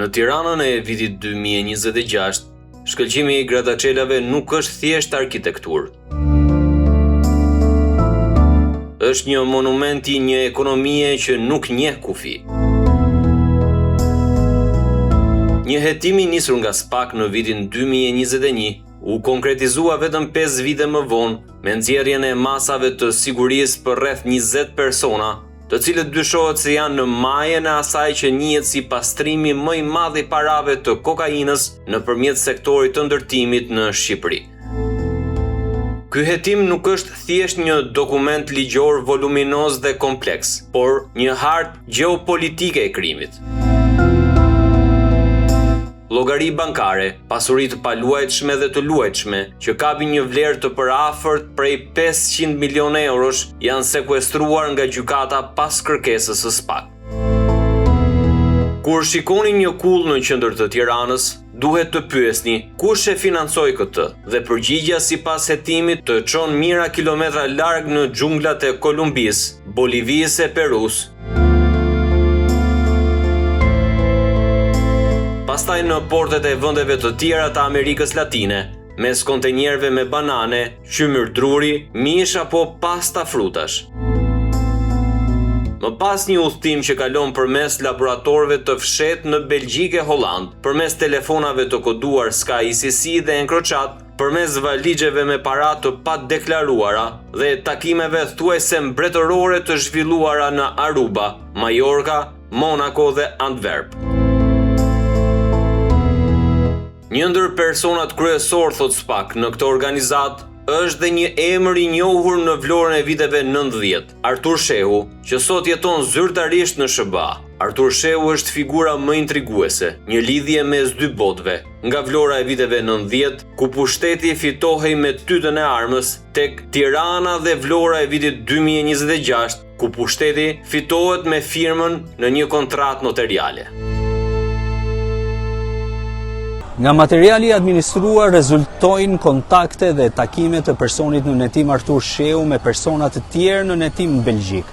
Në Tiranën e vitit 2026, shkëlqimi i grataçelave nuk është thjesht arkitekturë. Është një monument i një ekonomie që nuk njeh kufi. Një hetim i nisur nga SPAK në vitin 2021 u konkretizua vetëm 5 vite më vonë me nxjerrjen e masave të sigurisë për rreth 20 persona, të cilët dyshohet se janë në majën e asaj që njihet si pastrimi më i madh i parave të kokainës nëpërmjet sektorit të ndërtimit në Shqipëri. Ky hetim nuk është thjesht një dokument ligjor voluminoz dhe kompleks, por një hartë gjeopolitike e krimit. Llogari bankare, pasuri të paluajtshme dhe të luajtshme, që kapin një vlerë të përafërt prej 500 milionë eurosh, janë sekuestruar nga gjykata pas kërkesës së SPAK. Kur shikoni një kull në qendër të Tiranës, duhet të pyesni kush e financoi këtë, dhe përgjigjja sipas hetimit të çon mijëra kilometra larg në xhunglat e Kolumbisë, Bolivisë e Perus. Pastaj në portet e vendeve të tjera të Amerikës Latine, mes kontenjerëve me banane, qymyr druri, mish apo pasta frutash. Më pas një udhtim që kalon përmes laboratorëve të fshehtë në Belgjikë e Holland, përmes telefonave të koduar Sky ICC dhe Encrochat, përmes valixheve me para të padeklaruara dhe takimeve thuajse mbretërore të zhvilluara në Aruba, Majorka, Monaco dhe Antwerp. Një ndër personat kryesor, thot SPAK, në këtë organizat është dhe një emër i njohur në Vlorën e viteve 90, Artur Shehu, që sot jeton zyrtarisht në SBA. Artur Shehu është figura më intriguese, një lidhje mes dy botëve, nga Vlora e viteve 90, ku pushteti fitohej me tytën e armës, tek Tirana dhe Vlora e vitit 2026, ku pushteti fitohet me firmën në një kontratë notariale. Nga materiali administruar rezultojnë kontakte dhe takime të personit në netim Artur Shehu me persona të tjerë në netim në Belgjik.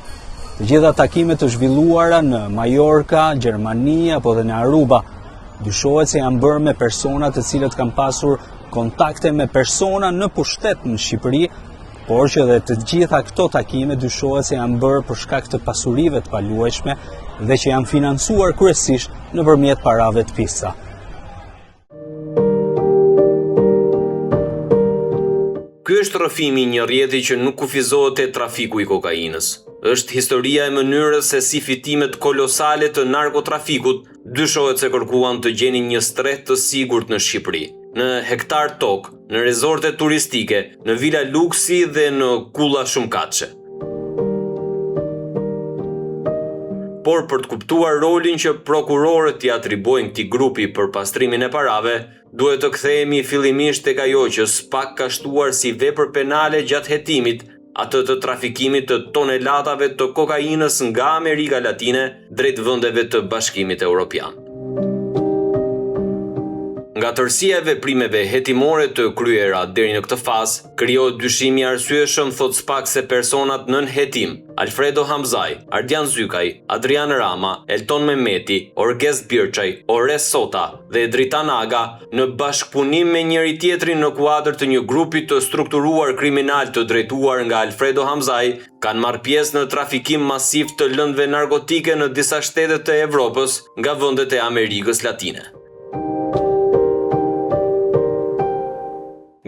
Të gjitha takimet të zhvilluara në Majorka, Gjermani apo dhe në Aruba, dyshohet se janë bërë me persona të cilët kanë pasur kontakte me persona në pushtet në Shqipëri, por që dhe të gjitha këto takime dyshohet se janë bërë për shkak të pasurive të paluajtshme dhe që janë financuar kryesisht nëpërmjet parave të pisa. Ky është rrëfimi i një rrjeti që nuk kufizohet te trafiku i kokainës. Është historia e mënyrës se si fitimet kolosale të narkotrafikut dyshohet se kërkuan të gjenin një strehtë të sigurt në Shqipëri, në hektar tokë, në rezorte turistike, në vila luksi dhe në kulla shumëkatëshe. Por për të kuptuar rolin që prokurorët i atribuojnë këtij grupi për pastrimin e parave, duhet të kthehemi fillimisht tek ajo që SPAK ka shtuar si vepër penale gjatë hetimit, atë të trafikimit të tonelatave të kokainës nga Amerika Latine drejt vendeve të Bashkimit Evropian. Nga tërësia e veprimeve hetimore të kryera deri në këtë fazë, krijohet dyshimi arsyeshëm, thot SPAK, se personat nën hetim, Alfredo Hamzaj, Ardian Zykaj, Adrian Rama, Elton Mehmeti, Orges Birçaj, Ores Sota dhe Dritan Aga, në bashkëpunim me njëri tjetrin në kuadër të një grupi të strukturuar kriminal të drejtuar nga Alfredo Hamzaj, kanë marrë pjesë në trafikim masiv të lëndëve narkotike në disa shtete të Evropës nga vendet e Amerikës Latine.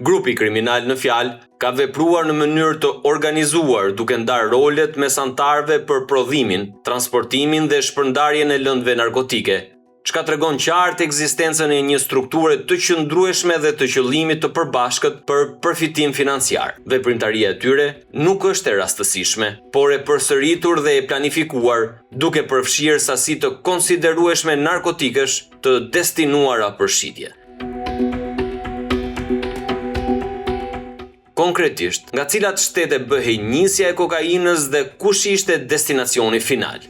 Grupi kriminal në fjalë ka vepruar në mënyrë të organizuar duke ndarë rolet mes anëtarëve për prodhimin, transportimin dhe shpërndarjen e lëndëve narkotike, çka tregon qartë ekzistencën e një strukture të qëndrueshme dhe të qëllimit të përbashkët për përfitim financiar. Veprimtaria e tyre nuk është e rastësishme, por e përsëritur dhe e planifikuar, duke përfshirë sasi të konsiderueshme narkotikesh të destinuara për shitje. Konkretisht, nga cilat shtete bëhej nisja e kokainës dhe kush ishte destinacioni final?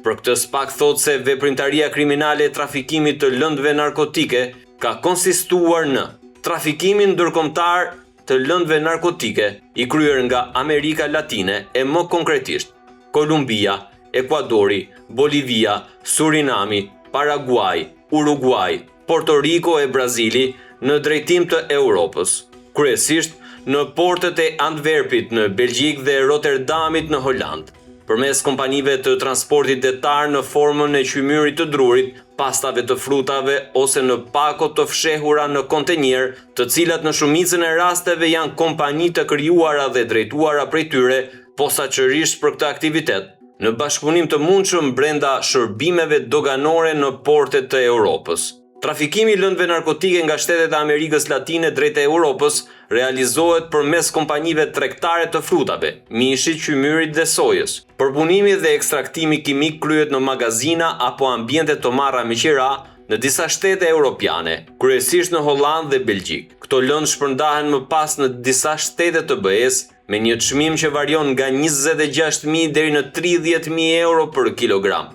Për këtë SPAK thot se veprimtaria kriminale e trafikimit të lëndëve narkotike ka konsistuar në trafikimin ndërkombëtar të lëndëve narkotike i kryer nga Amerika Latine e më konkretisht Kolumbia, Ekuadori, Bolivia, Surinami, Paraguay, Uruguay, Porto Rico e Brazili në drejtim të Europës, kryesisht në portet e Antwerpit në Belgjik dhe Rotterdamit në Holand, përmes kompanive të transportit detar në formën e qymyrit të drurit, pastave të frutave ose në pakot të fshehura në kontenjer, të cilat në shumicën e rasteve janë kompani të krijuara dhe drejtuara prej tyre posaçërisht për këtë aktivitet, në bashkëpunim të mundshëm brenda shërbimeve doganore në portet të Europës. Trafikimi i lëndëve narkotike nga shtetet e Amerikës Latine drejt Europës realizohet përmes kompanive tregtare të frutave, mishit, qymyrit dhe sojës. Përpunimi dhe ekstraktimi kimik kryhet në magazina apo ambiente të marra me qira në disa shtete europiane, kryesisht në Hollandë dhe Belgjik. Këto lëndë shpërndahen më pas në disa shtete të BE-s me një çmim që varion nga 26.000 deri në 30.000 euro për kilogram.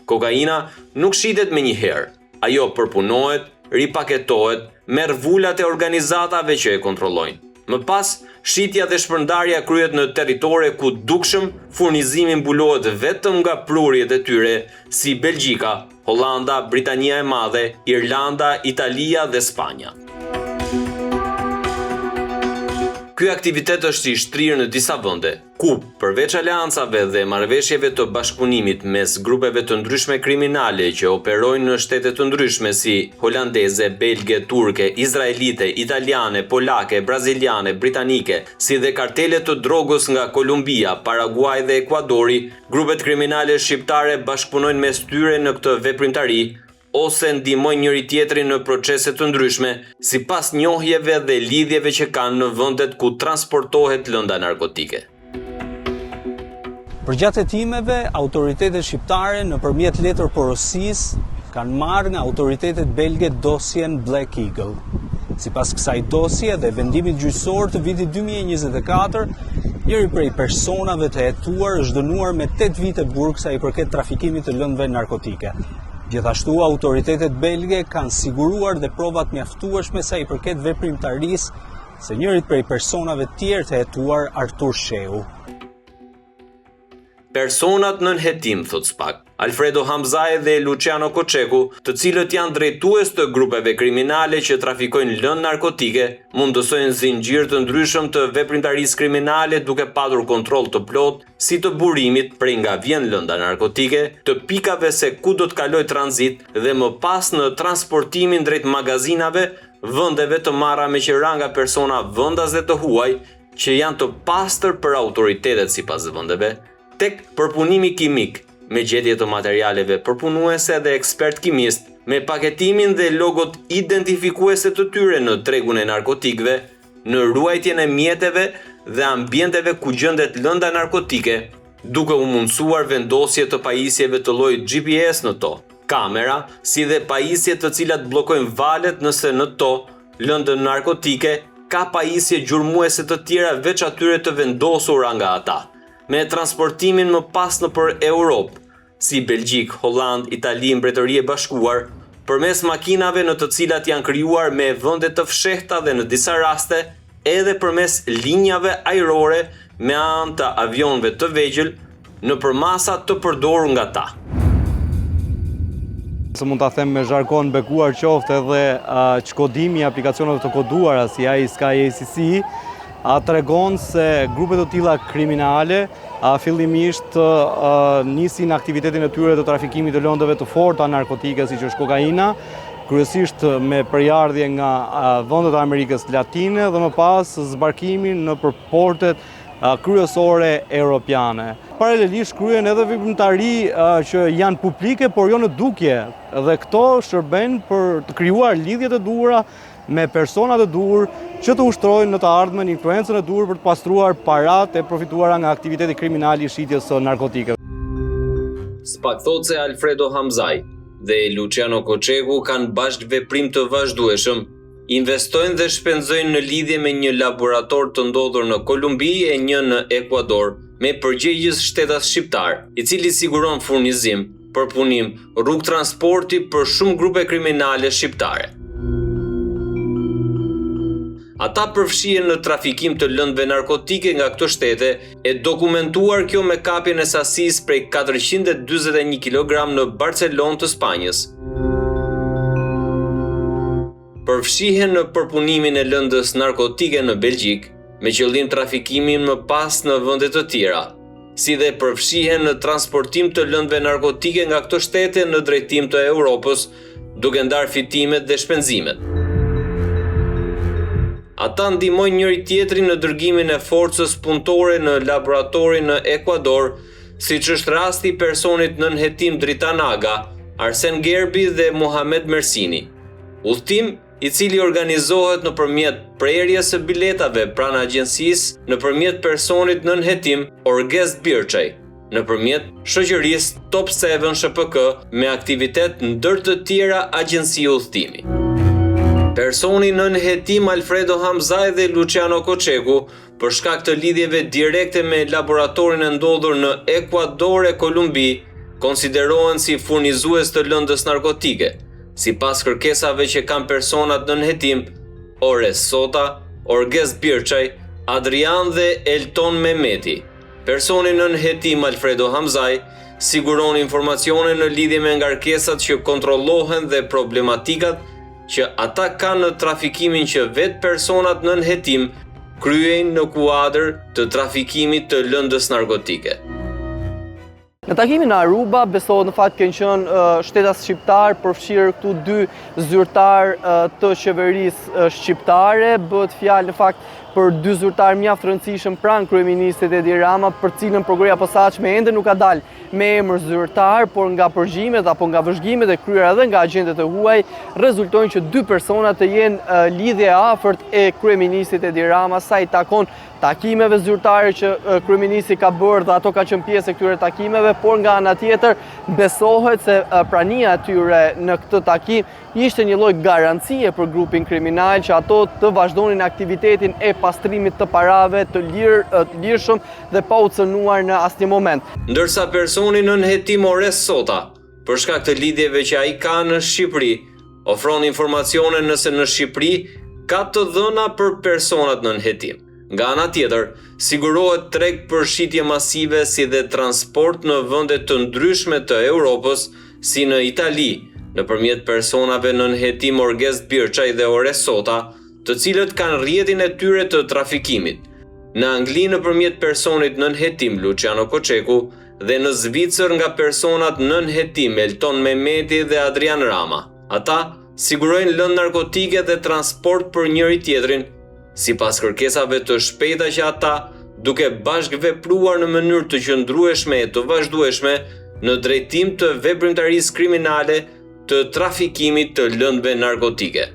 Kokaina nuk shitet me një herë. Ajo përpunohet, ripaketohet, merr vulat e organizatave që e kontrollojnë. Më pas, shitja dhe shpërndarja kryhet në territore ku dukshëm furnizimi mbulohet vetëm nga prurjet e tyre si Belgjika, Holanda, Britania e Madhe, Irlanda, Italia dhe Spanja. Ky aktivitet është i shtrirë në disa vende, ku përveç aleancave dhe marrëveshjeve të bashkëpunimit mes grupeve të ndryshme kriminale që operojnë në shtete të ndryshme si holandeze, belge, turke, izraelite, italiane, polake, braziliane, britanike, si dhe kartelet të drogës nga Kolumbia, Paraguay dhe Ekuadori, grupet kriminale shqiptare bashkëpunojnë mes tyre në këtë veprimtari ose ndihmojnë njëri tjetrin në procese të ndryshme, sipas njohjeve dhe lidhjeve që kanë në vendet ku transportohet lënda narkotike. Përgjatë hetimeve, autoritetet shqiptare nëpërmjet letër porosisë kanë marrë nga autoritetet belge dosjen Black Eagle. Sipas kësaj dosje dhe vendimit gjyqësor të vitit 2024, njëri prej personave të hetuar është dënuar me 8 vite burg sa i përket trafikimit të lëndëve narkotike. Gjithashtu, autoritetet belge kanë siguruar dhe provat mjaftueshme sa i përket veprimtarisë së njërit prej personave tjerë të hetuar, Artur Sheu. Personat nën hetim, thot SPAK, Alfredo Hamzaj dhe Luciano Koçeku, të cilët janë drejtues të grupeve kriminale që trafikojnë lëndë narkotike, mundësojnë zinxhir të ndryshëm të veprimtarisë kriminale duke patur kontroll të plot, si të burimit prej nga vjen lënda narkotike, të pikave se ku do të kaloj tranzit dhe më pas në transportimin drejt magazinave, vendeve të marra me qira nga persona vendas dhe të huaj që janë të pastër për autoritetet sipas vendeve, tek përpunimi kimik, me gjetje të materialeve përpunuese dhe ekspert kimist, me paketimin dhe logot identifikuese të tyre në tregun e narkotikëve, në ruajtjen e mjeteve dhe ambienteve ku gjendet lënda narkotike, duke u mundësuar vendosje të pajisjeve të llojit GPS në to, kamera, si dhe pajisje të cilat bllokojnë valet nëse në to lëndën narkotike ka pajisje gjurmuese të tjera veç atyre të vendosura nga ata, me transportimin më pas në për Europë, si Belgjik, Holland, Itali, Mbretëri e Bashkuar, përmes makinave në të cilat janë krijuar me vende të fshehta dhe në disa raste edhe përmes linjave ajrore me anë të avionëve të vegjël në përmasa të përdorur nga ta. Se mund ta them me zhargon bekuar qoftë edhe çkodimi i aplikacioneve të koduara si ai Sky ACC, tregon se grupe të tilla kriminale fillimisht nisin aktivitetin e tyre të trafikimit të lëndëve të forta narkotike siç është kokaina, kryesisht me përjardhje nga vendet e Amerikës Latine dhe më pas zbarkimin në portet kryesore europiane. Paralelisht kryen edhe veprimtari që janë publike por jo në dukje dhe këto shërbejnë për të krijuar lidhje të duhura me persona të duhur që të ushtrojnë në të ardhmen influencën e duhur për të pastruar parat e profituara nga aktiviteti kriminal i shitjes së narkotikëve. SPAK thot se Alfredo Hamzaj dhe Luciano Koçeku kanë bashkë veprim të vazhdueshëm, investojnë dhe shpenzojnë në lidhje me një laborator të ndodhur në Kolumbi e një në Ekuador, me përgjegjës shtetas shqiptar, i cili siguron furnizim, përpunim, rrugë transporti për shumë grupe kriminale shqiptare. Ata përfshihen në trafikim të lëndëve narkotike nga këto shtete, e dokumentuar kjo me kapjen e sasisë prej 441 kg në Barcelonë të Spanjës. Përfshihen në përpunimin e lëndës narkotike në Belgjik, me qëllim trafikimin më pas në vende të tjera, si dhe përfshihen në transportim të lëndëve narkotike nga këto shtete në drejtim të Europës, duke ndarë fitimet dhe shpenzimet. Ata ndihmojnë njëri tjetrin në dërgimin e forcës punëtore në laboratorin në Ekuador, siç është rasti i personit nën hetim Dritanaga, Arsen Gerbi dhe Mohamed Mersini. Udhtim i cili organizohet nëpërmjet prerjes së biletave pranë agjencisë nëpërmjet personit nën hetim Orgest Birçaj, nëpërmjet shoqërisë Top 7 SHPK me aktivitet ndër të tjera agjenci udhtimi. Personi nën hetim Alfredo Hamzaj dhe Luciano Koçeku, për shkak të lidhjeve direkte me laboratorin e ndodhur në Ekuador e Kolumbi, konsiderohen si furnizues të lëndës narkotike, sipas kërkesave që kanë personat nën hetim Ores Sota, Orgest Birçaj, Adrian dhe Elton Mehmeti. Personi nën hetim Alfredo Hamzaj siguron informacione në lidhje me ngarkesat që kontrollohen dhe problematikat që ata kanë në trafikimin që vetë personat nën hetim kryejnë në kuadër të trafikimit të lëndës narkotike. Në takimin në Aruba, besohet në fakt kanë qenë shtetas shqiptar, përfshirë këtu dy zyrtar të qeverisë shqiptare, bëhet fjalë në fakt për dy zyrtar mjaft rëndësishëm pranë kryeministit Edi Rama, për cilën programi i posaçme ende nuk ka dalë me emër zyrtar, por nga përgjimet apo nga vëzhgimet e kryera edhe nga agentët e huaj, rezultojnë që dy persona të jenë lidhje e afërt e kryeministit Edi Rama, sa i takon takimeve zyrtare që kryeministi ka bërë dhe ato ka qenë pjesë e këtyre takimeve, por nga ana tjetër besohet se prania e tyre në këtë takim ishte një lloj garancie për grupin kriminal që ato të vazhdonin aktivitetin e pastrimit të parave të lirshëm dhe pa u cënuar në asnjë moment. Ndërsa personi nën hetim Ores Sota, për shkak të lidhjeve që ai ka në Shqipëri, ofron informacione nëse në Shqipëri ka të dhëna për personat nën hetim. Nga ana tjetër, sigurohet treg për shitje masive si dhe transport në vende të ndryshme të Europës, si në Itali, nëpërmjet personave nën hetim Orgest Birçaj dhe Ores Sota, të cilët kanë rrjetin e tyre të trafikimit. Në Angli nëpërmjet personit nën hetim Luciano Koçeku dhe në Zvicër nga personat nën hetim Elton Mehmeti dhe Adrian Rama. Ata sigurojnë lëndë narkotike dhe transport për njëri tjetrin, sipas kërkesave të shpejta që ata, duke bashkë vepruar në mënyrë të qëndrueshme e të vazhdueshme në drejtim të veprimtarisë kriminale të trafikimit të lëndëve narkotike.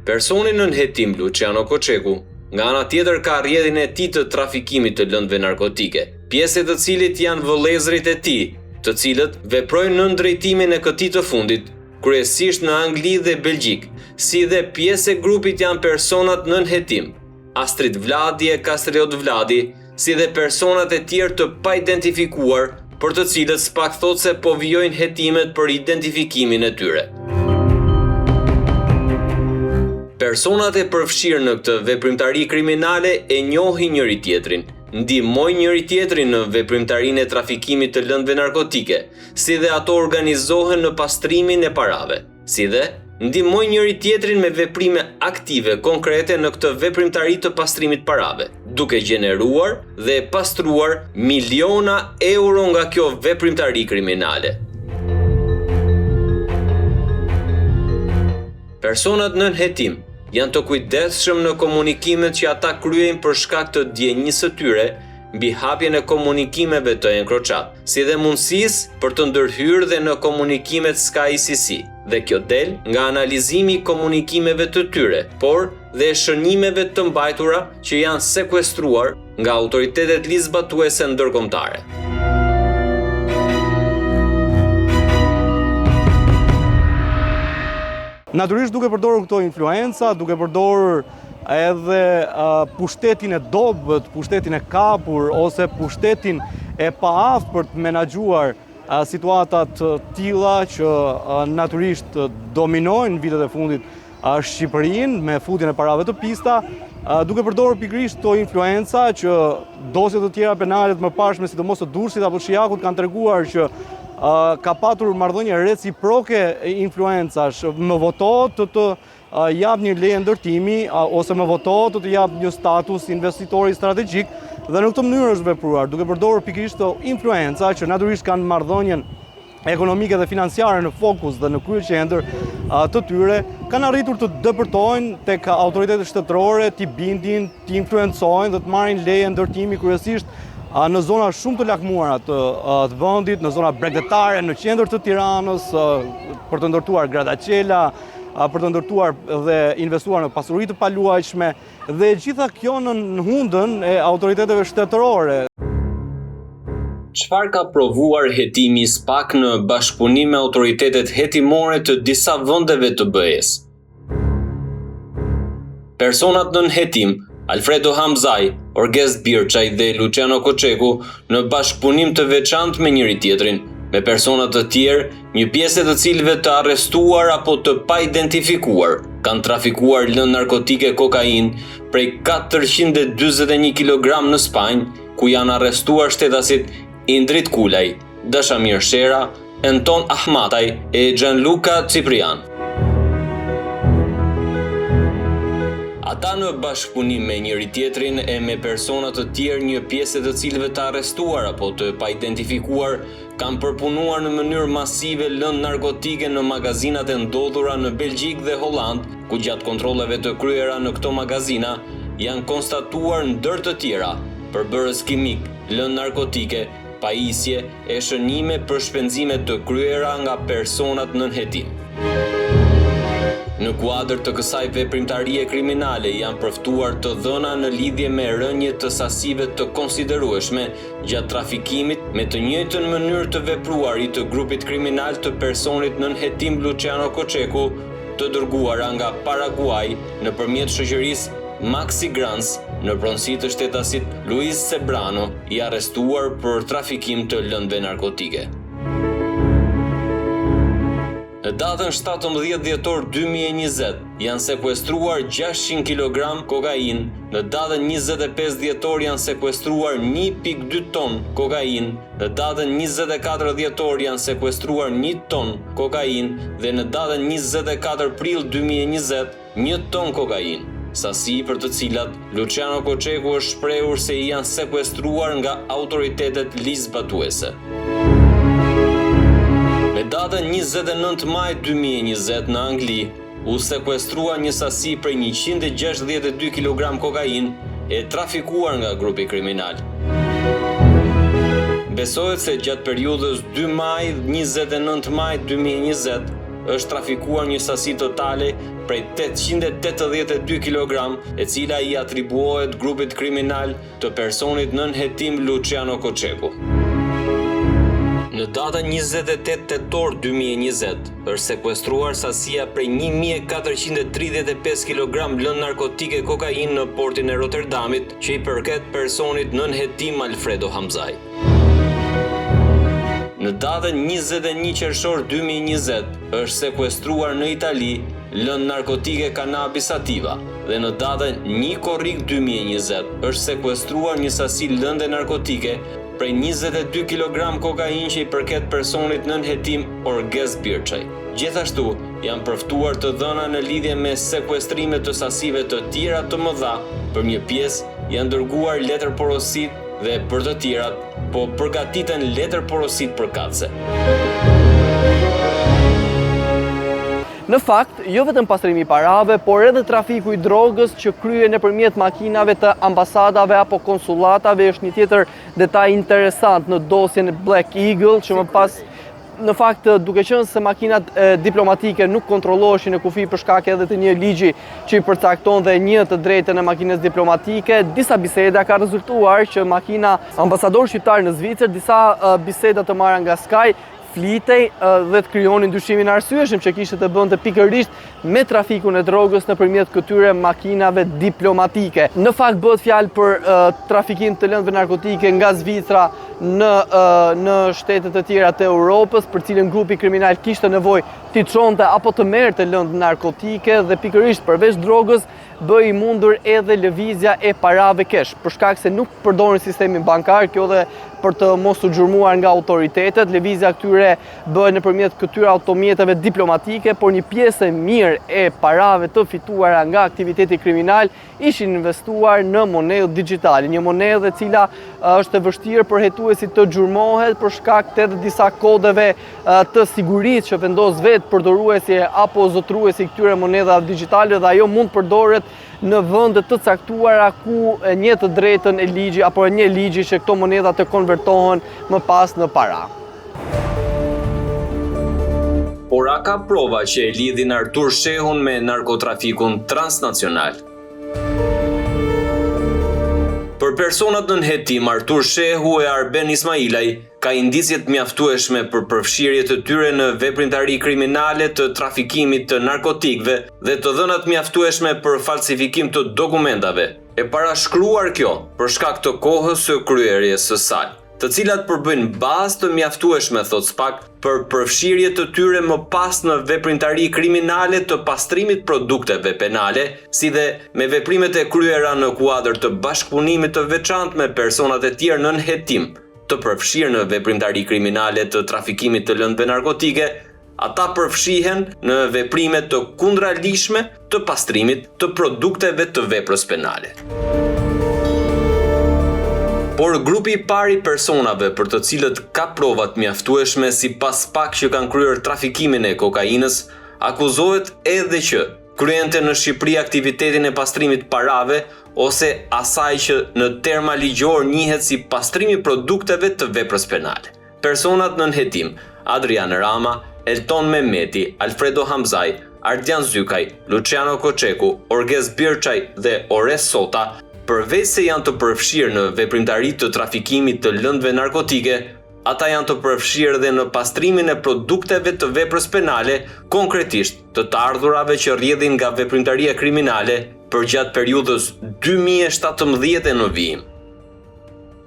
Personi nën hetim Luciano Koçeku, nga ana tjetër ka rrjetin e tij të trafikimit të lëndëve narkotike, pjesë të cilit janë vëllezërit e tij, të cilët veprojnë në drejtimin e këtij të fundit, kryesisht në Angli dhe Belgjik, si dhe pjesë e grupit janë personat nën hetim, Astrid Vladi e Kastriot Vladi, si dhe personat e tjerë të pa identifikuar, për të cilët s'pak thot se po vijojnë hetimet për identifikimin e tyre. Personat e përfshirë në këtë veprimtari kriminale e njohin njëri tjetrin, ndihmojnë njëri tjetrin në veprimtarinë e trafikimit të lëndëve narkotike, si dhe ato organizohen në pastrimin e parave, si dhe ndihmojnë njëri tjetrin me veprime aktive konkrete në këtë veprimtari të pastrimit parave, duke gjeneruar dhe pastruar miliona euro nga kjo veprimtari kriminale. Personat nën hetim janë të kujdesshëm në komunikimet që ata kryejnë për shkak të ndjenjisë së tyre mbi hapjen e komunikimeve të encrochat, si dhe mundësisë për të ndërhyrë dhe në komunikimet SkyCC, dhe kjo del nga analizimi i komunikimeve të tyre, por dhe shënimeve të mbajtura që janë sekuestruar nga autoritetet ligjzbatuese ndërkombëtare. Natyrisht duke përdorur këto influenca, duke përdorur edhe pushtetin e dobët, pushtetin e kapur ose pushtetin e paaftë për të menaxhuar situatat tilla që natyrisht dominojnë vitet e fundit Shqipërinë me futjen e parave të pista, duke përdorur pikërisht këto influenca që dosjet të tjera penale të mëparshme, sidomos të Durrësit apo Shiakut, kanë treguar që ka patur marrëdhënie reciproke influencash, më votohet të jap një leje ndërtimi ose më votohet të jap një status investitori strategjik, dhe në këtë mënyrë është vepruar, duke përdorur pikërisht këto influenca që natyrisht kanë marrëdhënien ekonomike dhe financiare në fokus dhe në kryeqendër të tyre, kanë arritur të dëpërtojnë tek autoritetet shtetërore, t'i bindin, t'i influencojnë dhe të marrin leje ndërtimi kryesisht në zona shumë të lakmuara të vendit, në zona bregdetare, në qendër të Tiranës, për të ndërtuar gradacela, për të ndërtuar dhe investuar në pasuri të paluajshme, dhe gjitha kjo në hundën e autoriteteve shtetërore. Çfarë ka provuar hetimi i SPAK në bashkëpunim me autoritetet hetimore të disa vendeve të BE-s? Personat nën hetim, Alfredo Hamzaj, Orgest Birçaj dhe Luciano Koçeku, në bashkëpunim të veçantë me njëri tjetrin, me personat të tjerë, një pjesë të cilëve të arrestuar apo të pa identifikuar, kanë trafikuar lëndë narkotike kokain prej 441 kg në Spanjë, ku janë arrestuar shtetasit Indrit Kulaj, Dashamir Shera, Anton Ahmataj e Gianluca Ciprian. Ata në bashkëpunim me njëri tjetrin e me persona të tjerë, një pjesë të cilëve të arrestuar apo të pa identifikuar, kanë përpunuar në mënyrë masive lëndë narkotike në magazinat e ndodhura në Belgjik dhe Holland, ku gjatë kontrolleve të kryera në këto magazina janë konstatuar ndër të tjera përbërës kimik, lëndë narkotike, pajisje e shënime për shpenzime të kryera nga personat nën hetim. Në kuadër të kësaj veprimtarie kriminale janë përftuar të dhëna në lidhje me rënje të sasive të konsiderueshme gjatë trafikimit me të njëjtën mënyrë të vepruarit të grupit kriminal të personit nën hetim Luciano Koçeku, të dërguara nga Paraguay nëpërmjet shoqërisë Maxi Grans në pronësi të shtetasit Luis Cebrano, i arrestuar për trafikim të lëndëve narkotike. Në datën 17 dhjetor 2020 janë sekuestruar 600 kg kokain, në datën 25 dhjetor janë sekuestruar 1.2 ton kokain, në datën 24 dhjetor janë sekuestruar 1 ton kokain dhe në datën 24 prill 2020 1 ton kokain, sasi për të cilat Luciano Koçeku është shprehur se i janë sekuestruar nga autoritetet ligjzbatuese. Me datën 29 maj 2020 në Angli, u sekuestrua një sasi prej 162 kg kokain e trafikuar nga grupi kriminal. Besohet se gjatë periudhës 2 maj 29 maj 2020 është trafikuar një sasi totale prej 882 kg, e cila i atribuohet grupit kriminal të personit nën hetim Luciano Koçeku. Në datën 28 tetor 2020 është sekuestruar sasia prej 1435 kg lëndë narkotike kokain në portin e Rotterdamit, që i përket personit nën hetim Alfredo Hamzaj. Në datën 21 qershor 2020 është sekuestruar në Itali lëndë narkotike cannabis sativa dhe në datën 1 korrik 2020 është sekuestruar një sasi lëndë narkotike prej 22 kg kokain që i përket personit nën hetim Orgest Birçaj. Gjithashtu janë përftuar të dhëna në lidhje me sekuestrime të sasive të tjera të mëdha, për një pjesë janë dërguar letër porosit dhe për të tjerat po përgatiten letër porosit përkatëse. Në fakt, jo vetëm pastrimi i parave, por edhe trafiku i drogës që kryen nëpërmjet makinave të ambasadave apo konsullatave është një tjetër detaj interesant në dosjen Black Eagle, që më pas në fakt duke qenë se makinat diplomatike nuk kontrolloheshin në kufi për shkak edhe të një ligji që i përcakton dhe një të drejtën e makinës diplomatike, disa biseda ka rezultuar që makina ambasador shqiptar në Zvicër, disa biseda të marra nga Sky, flitej dhe të krijonin dyshimin arsyeshëm që kishte të bënte pikërisht me trafikun e drogës nëpërmjet këtyre makinave diplomatike. Në fakt bëhet fjalë për trafikim të lëndëve narkotike nga Zvicra në shtetet e tjera të Europës, për cilën grupi kriminal kishte nevojë t'i çonte apo të merrte lëndë narkotike dhe pikërisht përveç drogës bëi mundur edhe lëvizja e parave kesh, për shkak se nuk përdorin sistemin bankar, kjo dhe për të mos u xhurmuar nga autoritetet. Lëvizja këtyre bëhet nëpërmjet këtyre automjeteve diplomatike, por një pjesë e mirë e parave të fituara nga aktiviteti kriminal ishin investuar në monedhë digjitale, një monedhë e cila është e vështirë për hetuesit të xhurmohet për shkak të disa kodeve të sigurisë që vendos vetë përdoruesi apo zotruesi këtyre monedhave digjitale dhe ajo mund përdoret në vende të caktuara ku një të drejtën e ligji apo një ligji që këto monedha të konvertohen më pas në para. Por a ka prova që e lidhin Artur Shehun me narkotrafikun transnacional? Për personat në hetim, Artur Shehu e Arben Ismailaj ka indicjet mjaftueshme për përfshirje të tyre në veprimtari kriminale të trafikimit të narkotikëve dhe të dhënat mjaftueshme për falsifikim të dokumentave. E parashkruar kjo për shkak të kohës së kryerjes së saj, të cilat përbëjnë bazë të mjaftueshme, thot SPAK, për përfshirje të tyre më pas në veprimtari kriminale të pastrimit produkteve penale, si dhe me veprimet e kryera në kuadër të bashkëpunimit të veçantë me personat e tjerë nën hetim, të përfshirë në veprimtari kriminale të trafikimit të lëndëve narkotike, ata përfshihen në veprimet të kundralishme të pastrimit të produkteve të veprës penale. Por grupi i parë i personave për të cilët ka provat mjaftueshme sipas SPAK që kanë kryer trafikimin e kokainës, akuzohet edhe që kryente në Shqipëri aktivitetin e pastrimit parave ose asaj që në terma ligjor njihet si pastrimi produkteve të veprës penale. Personat nën hetim, Adrian Rama, Elton Mehmeti, Alfredo Hamzaj, Ardian Zykaj, Luciano Koçeku, Orges Birçaj dhe Ores Sota, përveç se janë të përfshirë në veprimtari të trafikimit të lëndëve narkotike, ata janë të përfshirë dhe në pastrimin e produkteve të veprës penale, konkretisht të ardhurave që rrjedhin nga veprimtaria kriminale për gjatë periudhës 2017 e në vijim.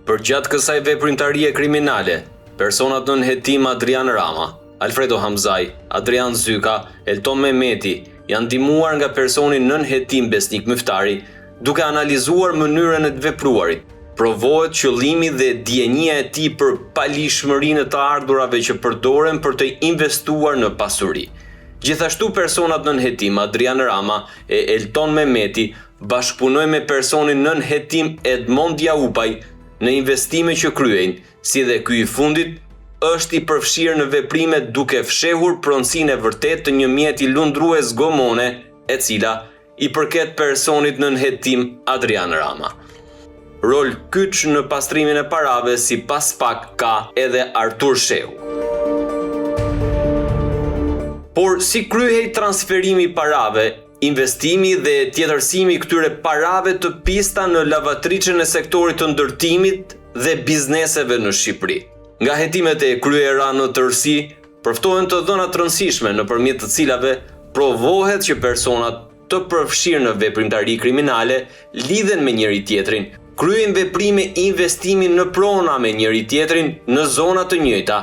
Për gjatë kësaj veprimtarie kriminale, personat nën hetim Adrian Rama, Alfredo Hamzaj, Adrian Zyka, Elton Mehmeti janë ndihmuar nga personi nën hetim Besnik Myftari, duke analizuar mënyrën e të vepruarit. Provohet qëllimi dhe dienia e tij për palishmërinë të ardhurave që përdoren për të investuar në pasuri. Gjithashtu personat nën hetim Adrian Rama e Elton Mehmeti bashkëpunojnë me personin nën hetim Edmond Jaupaj në investime që kryejnë, si dhe ky i fundit është i përfshirë në veprime duke fshehur pronësinë e vërtetë të një mjeti lundrues gomone, e cila i përket personit nën hetim Adrian Rama. Rol kyç në pastrimin e parave sipas SPAK ka edhe Artur Shehu. Por si kryhej transferimi parave, investimi dhe tjetërsimi këtyre parave të pista në lavatriçën e sektorit të ndërtimit dhe bizneseve në Shqipëri. Nga hetimet e kryera në tërësi, përftohen të dhëna të rëndësishme nëpërmjet të cilave provohet që personat të përfshirë në veprimtari kriminale lidhen me njëri tjetrin, kryejnë veprime investimi në prona me njëri tjetrin në zona të njëjta,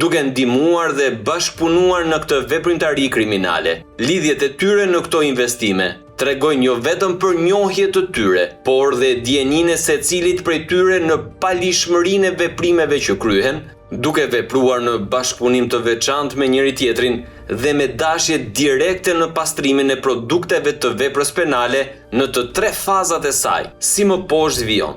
duke ndihmuar dhe bashkëpunuar në këtë veprimtari kriminale. Lidhjet e tyre në këto investime tregojnë jo vetëm për njohje të tyre, por dhe dieninë e secilit prej tyre në palishmërinë e veprimeve që kryhen, duke vepruar në bashkëpunim të veçantë me njëri tjetrin dhe me dashje direkte në pastrimin e produkteve të veprës penale në të tre fazat e saj, si më poshtë vijon.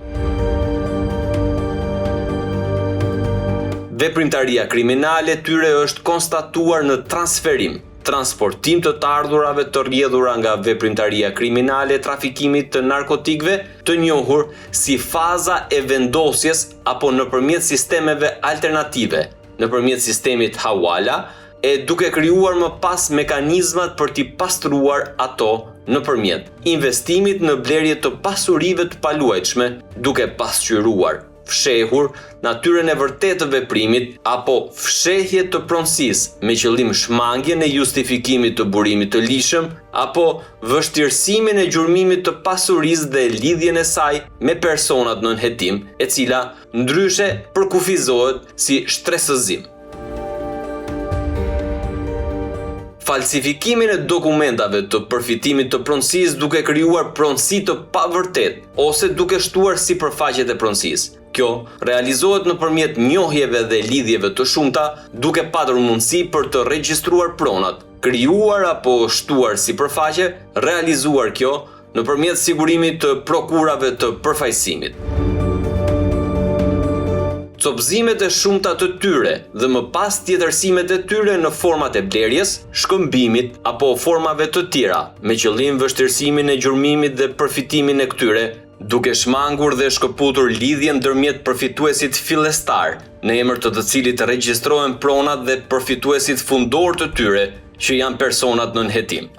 Veprimtaria kriminale tyre është konstatuar në transferim, transportim të ardhurave të rrjedhura nga veprimtaria kriminale trafikimit të narkotikëve, të njohur si faza e vendosjes apo nëpërmjet sistemeve alternative, nëpërmjet sistemit Hawala, e duke krijuar më pas mekanizmat për t'i pastruar ato nëpërmjet investimit në blerje të pasurive të paluajtshme, duke pasqyruar fshehur natyrën e vërtetë të veprimit apo fshehje të pronësisë me qëllim shmangjen e justifikimit të burimit të lishëm apo vështirësimin e gjurmimit të pasurisë dhe lidhjen e saj me personat nën hetim, e cila ndryshe përkufizohet si shtresëzim. Falsifikimin e dokumentave të përfitimit të pronësisë duke krijuar pronësi të pavërtetë ose duke shtuar sipërfaqet e pronësisë. Kjo realizohet nëpërmjet njohjeve dhe lidhjeve të shumta, duke patur mundësi për të regjistruar pronat, krijuar apo shtuar sipërfaqe, realizuar kjo nëpërmjet sigurimit të prokurave të përfaqësimit. Copëzimet e shumta të tyre dhe më pas tjetërsimet e tyre në format e blerjes, shkëmbimit apo formave të tjera, me qëllim vështirësimin e gjurmimit dhe përfitimin e këtyre, duke shmangur dhe shkëputur lidhjen ndërmjet përfituesit fillestar, në emër të cilit regjistrohen pronat dhe përfituesit fundor të tyre, që janë personat nën hetim.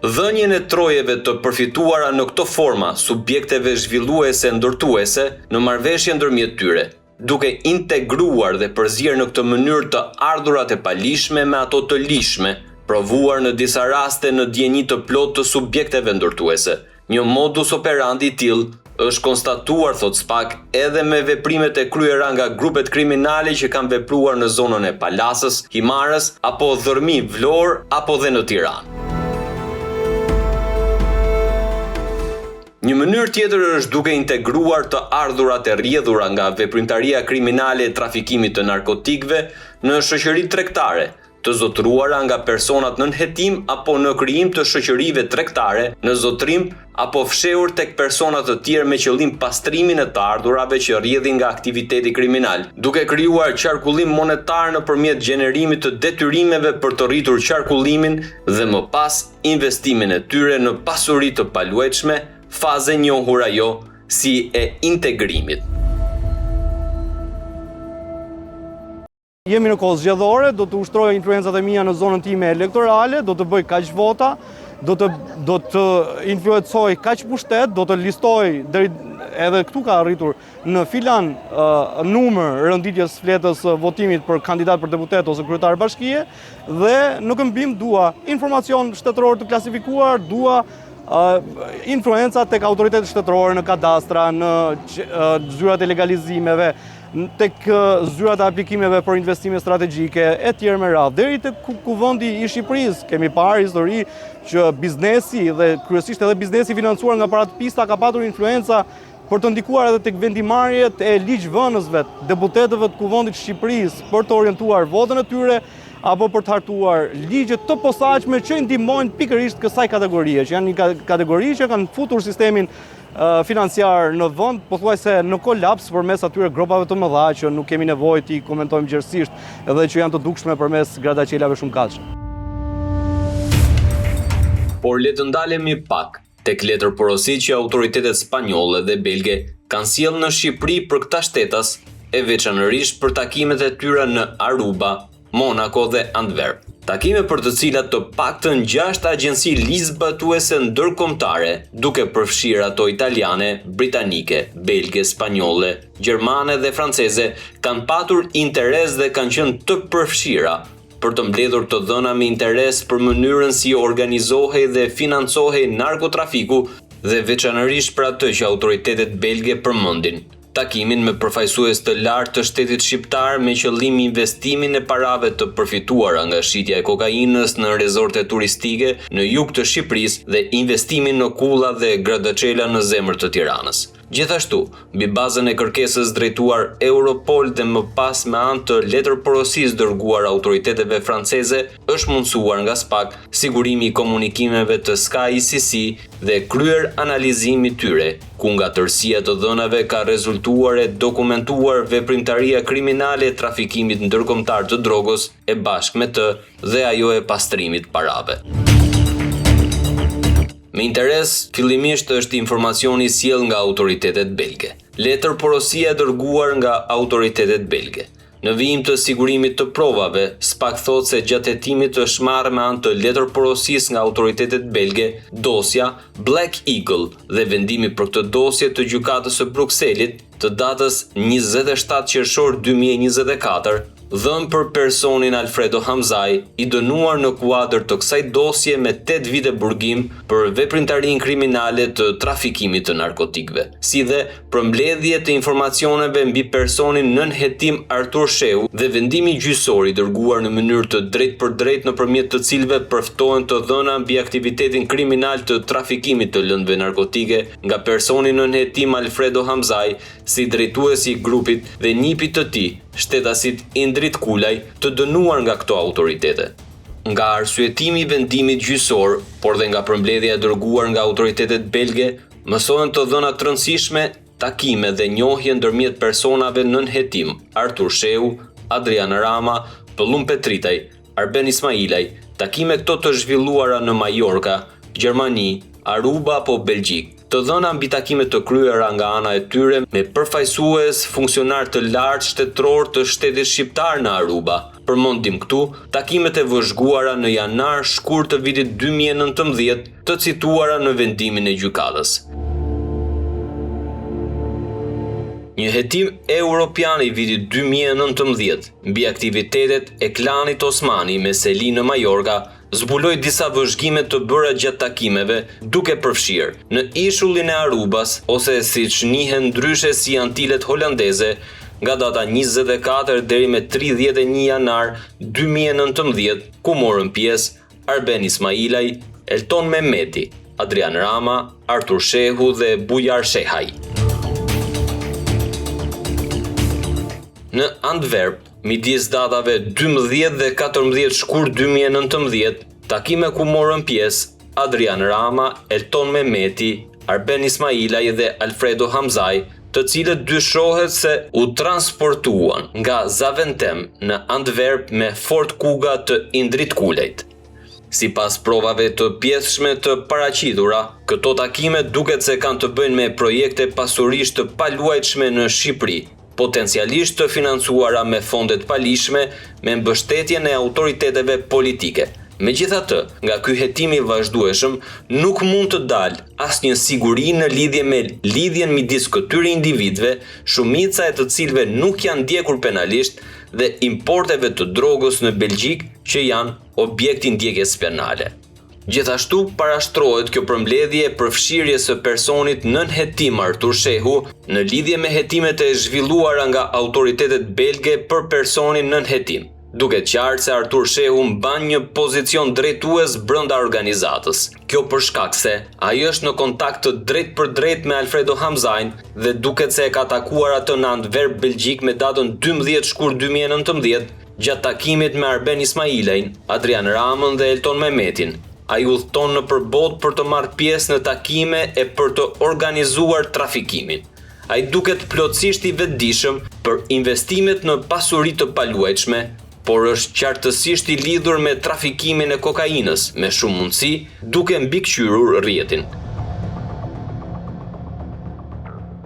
Dhënien e trojeve të përfituara në këto forma subjekteve zhvilluese ndërtuese në marrëveshje ndërmjet tyre, duke integruar dhe përzier në këtë mënyrë të ardhurat e palishme me ato të lishme, provuar në disa raste në djeni të plot të subjekteve ndërtuese. Një modus operandi i tillë është konstatuar, thot SPAK, edhe me veprimet e kryera nga grupet kriminale që kanë vepruar në zonën e Palasës, Himarës apo Dhërmi, Vlorë apo dhe në Tiranë. Një mënyrë tjetër është duke integruar të ardhurat e rrjedhura nga veprimtaria kriminale e trafikimit të narkotikëve në shoqëri tregtare, të zotëruara nga personat nën hetim apo në krijim të shoqërive tregtare, në zotërim apo fshehur tek persona të tjerë me qëllim pastrimin e të ardhurave që rrjedhin nga aktiviteti kriminal, duke krijuar qarkullim monetar nëpërmjet gjenerimit të detyrimeve për të rritur qarkullimin dhe më pas investimin e tyre në pasuri të paluajtshme, faze njohur ajo si e integrimit. Jemi në kohë zgjedhore, do të ushtroj influencat e mia në zonën time elektorale, do të bëj kaq vota, do të influencoj kaq pushtet, do të listoj deri edhe këtu ka arritur në filan numër rënditjes fletës votimit për kandidat për deputet ose kryetar bashkie dhe në këmbim dua informacion shtetëror të klasifikuar, dua influenca tek autoritetet shtetërore në kadastra, në zyrat e legalizimeve, tek zyrat e aplikimeve për investime strategjike e tjerë me radhë. Deri tek kuvendi i Shqipërisë kemi parë histori që biznesi dhe kryesisht edhe biznesi financuar nga parat pista ka patur influenca për të ndikuar edhe tek vendimarrjet e ligjvënësve, deputetëve të kuvendit të Shqipërisë për të orientuar votën e tyre apo për të hartuar ligje të posaçme që ndihmojnë pikërisht kësaj kategorie, që janë një kategori që kanë futur sistemin financiar në vend, pothuajse në kolaps përmes atyre grupave të mëdha që nuk kemi nevojë t'i komentojmë gjerësisht edhe që janë të dukshme përmes gradataqelave shumëkaqe. Por le të ndalemi pak tek letërporosit që autoritetet spanjolle dhe belge kanë sjellë në Shqipëri për këta shtetas, e veçanërisht për takimet e tyre në Aruba, Monaco dhe Antwerp. Takime për të cilat të paktën 6 agjenci lizbatuese ndërkombëtare, duke përfshirë ato italiane, britanike, belge, spanjolle, gjermane dhe franceze, kanë patur interes dhe kanë qenë të përfshira për të mbledhur të dhëna me interes për mënyrën si organizohej dhe financohej narkotrafiku dhe veçanërisht për atë që autoritetet belge përmendin. Takimin me përfaqësues të lartë të shtetit shqiptar me qëllim investimin e parave të përfituara nga shitja e kokainës në rezorte turistike në jug të Shqipërisë dhe investimin në kulla dhe gradataqela në zemër të Tiranës. Gjithashtu, mbi bazën e kërkesës drejtuar Europol dhe më pas me anë të letërporosisë dërguar autoriteteve franceze, është mundësuar nga SPAK sigurimi i komunikimeve të Sky ICC dhe kryer analizimi tyre, ku nga tërësia të dhënave ka rezultuar e dokumentuar veprimtaria kriminale e trafikimit ndërkombëtar të drogës e bashkë me të dhe ajo e pastrimit parave. Me interes, fillimisht është informacioni sjell nga autoritetet belge. Letërporosia e dërguar nga autoritetet belge. Në vijim të sigurimit të provave, SPAK thot se gjatë hetimit është marrë me anë të letërporosisë nga autoritetet belge dosja Black Eagle dhe vendimi për këtë dosje të gjykatës së Brukselit të datës 27 qershor 2024 dhënë për personin Alfredo Hamzaj, i dënuar në kuadër të kësaj dosje me 8 vite burgim për veprimtarinë kriminale të trafikimit të narkotikëve, si dhe përmbledhje të informacioneve mbi personin nën hetim Artur Shehu dhe vendimi gjyqësor i dërguar në mënyrë të drejtpërdrejtë nëpërmjet të cilëve përftohen të dhëna mbi aktivitetin kriminal të trafikimit të lëndëve narkotike nga personi nën hetim Alfredo Hamzaj, si drejtuesi i grupit dhe nipit të tij, shtetasit Indrit Kulaj, të dënuar nga këto autoritete. Nga arsyetimi i vendimit gjyqësor, por dhe nga përmbledhja e dërguar nga autoritetet belge, mësohen të dhëna të rëndësishme, takime dhe njohje ndërmjet personave nën hetim Artur Shehu, Adrian Rama, Pëllum Petritaj, Arben Ismailaj, takime këto të zhvilluara në Majorka, Gjermani, Aruba apo Belgjik, të dhëna mbi takime të kryera nga ana e tyre me përfaqësues funksionar të lartë shtetëror të shtetit shqiptar në Aruba. Përmendim këtu takimet e vëzhguara në janar shkurt të vitit 2019, të cituara në vendimin e gjykatës. Një hetim europian i vitit 2019 mbi aktivitetet e klanit Osmani me seli në Majorka zbuloi disa vëzhgime të bëra gjatë takimeve, duke përfshirë në ishullin e Arubas ose siç njihen ndryshe si Antilet Holandeze, nga data 24 deri me 31 janar 2019, ku morën pjesë Arben Ismailaj, Elton Mehmeti, Adrian Rama, Artur Shehu dhe Bujar Shehaj. Në Antwerp, midis datave 12 dhe 14 shkurt 2019, takime ku morën pjesë Adrian Rama, Elton Mehmeti, Arben Ismailaj dhe Alfredo Hamzaj, të cilët dyshohet se u transportuan nga Zaventem në Antwerp me Ford Kuga të Indrit Kulajt. Sipas provave të pjesshme të paraqitura, këto takime duket se kanë të bëjnë me projekte pasurisht të paluajtshme në Shqipëri, potencialisht të financuara me fondet palishme me mbështetjen e autoriteteve politike. Megjithatë, nga ky hetim i vazhdueshëm nuk mund të dalë asnjë siguri në lidhje me lidhjen midis këtyre individëve, shumica e të cilëve nuk janë ndjekur penalisht, dhe importeve të drogës në Belgjik që janë objekti ndjekjes penale. Gjithashtu parashtrohet kjo përmbledhje e përfshirjes së personit nën hetim Artur Shehu në lidhje me hetimet e zhvilluara nga autoritetet belge për personin nën hetim, duke qartë se Artur Shehu mban një pozicion drejtues brenda organizatës. Kjo për shkak se ai është në kontakt të drejtpërdrejtë me Alfredo Hamzajn dhe duket se e ka takuar atë në Antwerp, Belgjik me datën 12 shkurt 2019 gjatë takimit me Arben Ismailajn, Adrian Ramën dhe Elton Mehmetin. Ai udhton në përbot për të marrë pjesë në takime e për të organizuar trafikimin. Ai duket plotësisht i vetëdijshëm për investimet në pasuri të paluajtshme, por është qartësisht i lidhur me trafikimin e kokainës, me shumë mundësi, duke mbikëqyrur rrjetin.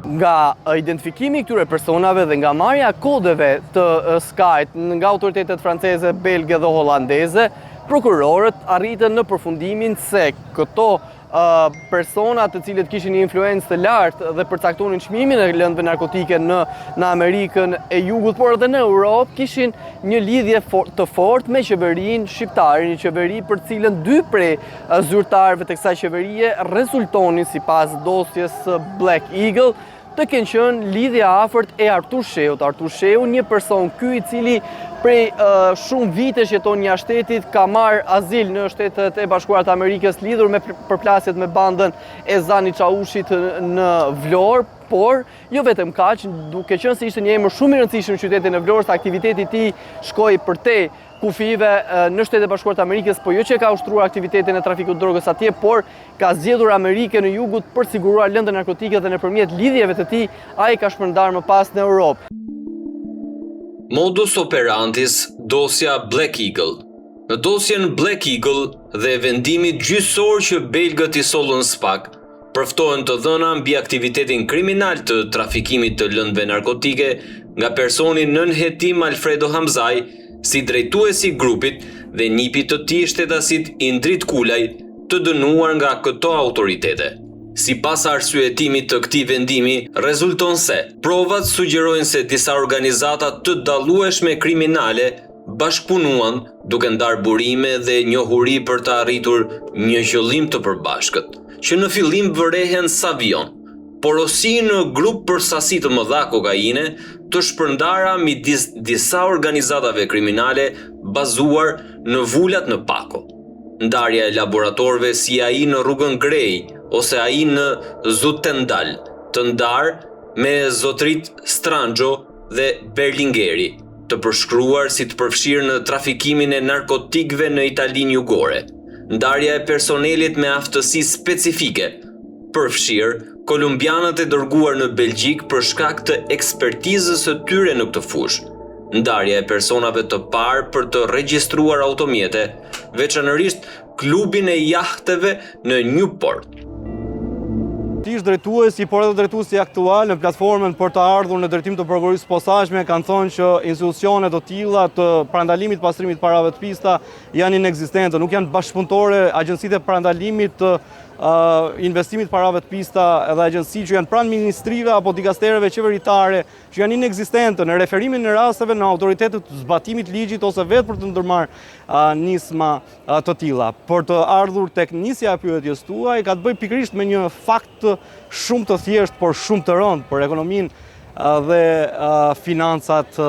Nga identifikimi i këtyre personave dhe nga marrja e kodeve të skajt nga autoritetet franceze, belge dhe holandeze, prokurorët arritën në përfundimin se këto persona të cilët kishin një influencë të lartë dhe përcaktonin çmimin e lëndëve narkotike në Amerikën e Jugut, por edhe në Europë, kishin një lidhje të fortë me qeverinë shqiptare, një qeveri për cilën 2 prej zyrtarëve të kësaj qeverie rezultonin sipas dosjes Black Eagle të kenë qenë lidhja afërt e Artur Shehut. Artur Shehu, një person ky i cili prej shumë vitesh jeton jashtë shtetit, ka marrë azil në Shtetet e Bashkuara të Amerikës lidhur me përplasjet me bandën e Zani Çaushit në Vlorë, por jo vetëm kaq, duke qenë se ishte një emër shumë i rëndësishëm në qytetin e Vlorës, aktiviteti i tij shkoi përtej kufive në Shtetet e Bashkuara të Amerikës, po jo që ka ushtruar aktivitetin e trafikut drogës atje, por ka zgjedhur Amerikën e Jugut për të siguruar lëndë narkotike dhe nëpërmjet lidhjeve të tij ai ka shpërndarë më pas në Europë. Modus operandis dosja Black Eagle. Në dosjen Black Eagle dhe vendimit gjyqësor që belgët i sollën SPAK, përftohen të dhëna mbi aktivitetin kriminal të trafikimit të lëndëve narkotike nga personi nën hetim Alfredo Hamzaj, si drejtuesi i grupit dhe nipi të tij shtetasit Indrit Kulaj, të dënuar nga këto autoritete. Sipas arsyetimit të këtij vendimi, rezulton se provat sugjerojnë se disa organizata të dallueshme kriminale bashkëpunuan duke ndarë burime dhe njohuri për të arritur një qëllim të përbashkët, që në fillim vërehen Savion, porosi në grup për sasi të mëdha kokaine të shpërndara midis disa organizatave kriminale bazuar në vulat në Pako. Ndarja e laboratorëve si ai në rrugën Grej ose ai në Zutendal, të ndarë me zotrit Strangjo dhe Berlingeri, të përshkruar si të përfshirë në trafikimin e narkotikëve në Italinë jugore. Ndarja e personelit me aftësi specifike, përfshirë kolumbianët e dërguar në Belgjik për shkak të ekspertizës së tyre në këtë fushë. Ndarja e personave të parë për të regjistruar automjete, veçanërisht klubin e jahteve në Newport. Ish drejtuesi, por edhe drejtuesi aktual në platformën për të ardhur në drejtim të prokurisë posaçme kanë thonë që institucione të tilla të parandalimit pastrimit parave të pista janë inekzistente, nuk janë bashkëpunëtore agjencitë e parandalimit të investimit parave të pista edhe agjenci që janë pranë ministrive apo dikastereve qeveritare që janë inekzistente në referimin në rasteve në autoritetet të zbatimit ligjit ose vetë për të ndërmarrë nisma të tilla. Për të ardhur tek nisja e pyetjes tuaj ka të bëjë pikërisht me një fakt shumë të thjeshtë por shumë të rëndë për ekonominë dhe financat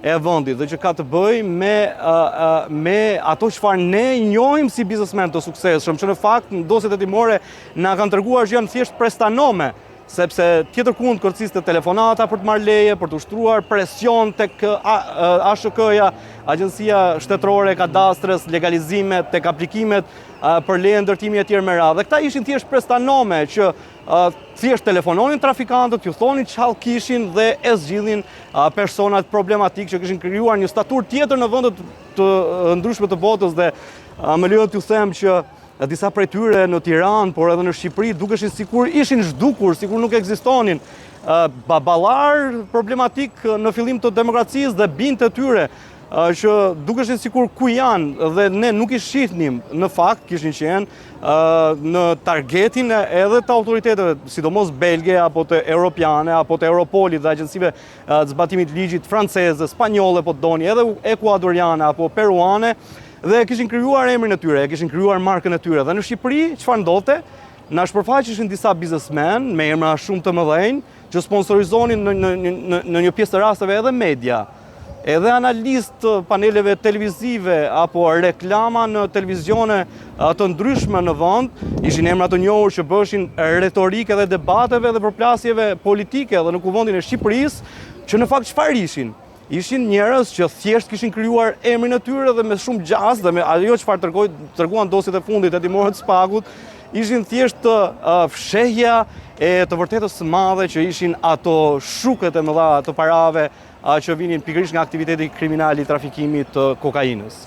e vendit dhe që ka të bëjë me ato çfarë ne njohim si biznesmen të suksesshëm, që në fakt në dosjet hetimore na kanë treguar që janë thjesht prestanome, sepse tjetër kund kërciste telefonata për të marrë leje, për të ushtruar presion tek ASHK-ja, Agjencia Shtetërore e Kadastrës, legalizimet tek aplikimet për leje ndërtimi e tjerë me radhë. Dhe këta ishin thjesht prestanome që thjesht telefononin trafikantët, ju thonin çfarë kishin dhe e zgjidhin personat problematik që kishin krijuar një statur tjetër në vende të ndryshme të botës dhe më lejo t'ju them që disa prej tyre në Tiranë, por edhe në Shqipëri dukeshin sikur ishin zhdukur, sikur nuk ekzistonin. Baballar problematik në fillim të demokracisë dhe bindë të tyre që dukeshin sikur ku janë dhe ne nuk i shihnim, në fakt kishin qenë në targetin edhe të autoriteteve, sidomos belge apo të europiane apo të Europolit dhe agjencive të zbatimit ligjit franceze, spanjolle po të doni, edhe ekuadoriane apo peruane, dhe kishin krijuar emrin e tyre, kishin krijuar markën e tyre. Dhe në Shqipëri çfarë ndodhte? Na shpërfaqeshin disa biznesmen me emra shumë të mëdhenj që sponsorizonin në një pjesë të rasteve edhe media, edhe analistë paneleve televizive apo reklama në televizione të ndryshme në vend, ishin emra të njohur që bëshin retorike dhe debateve dhe përplasjeve politike edhe në kuvendin e Shqipërisë, që në fakt çfarë ishin? Ishin njerëz që thjesht kishin krijuar emrin e tyre dhe me shumë gjas dhe me ajo çfarë treguan dosjet e fundit hetimore të Spagut, ishin thjesht fshehja e të vërtetës së madhe që ishin ato shuket e mëdha të parave që vinin pikërisht nga aktiviteti kriminal i trafikimit të kokainës.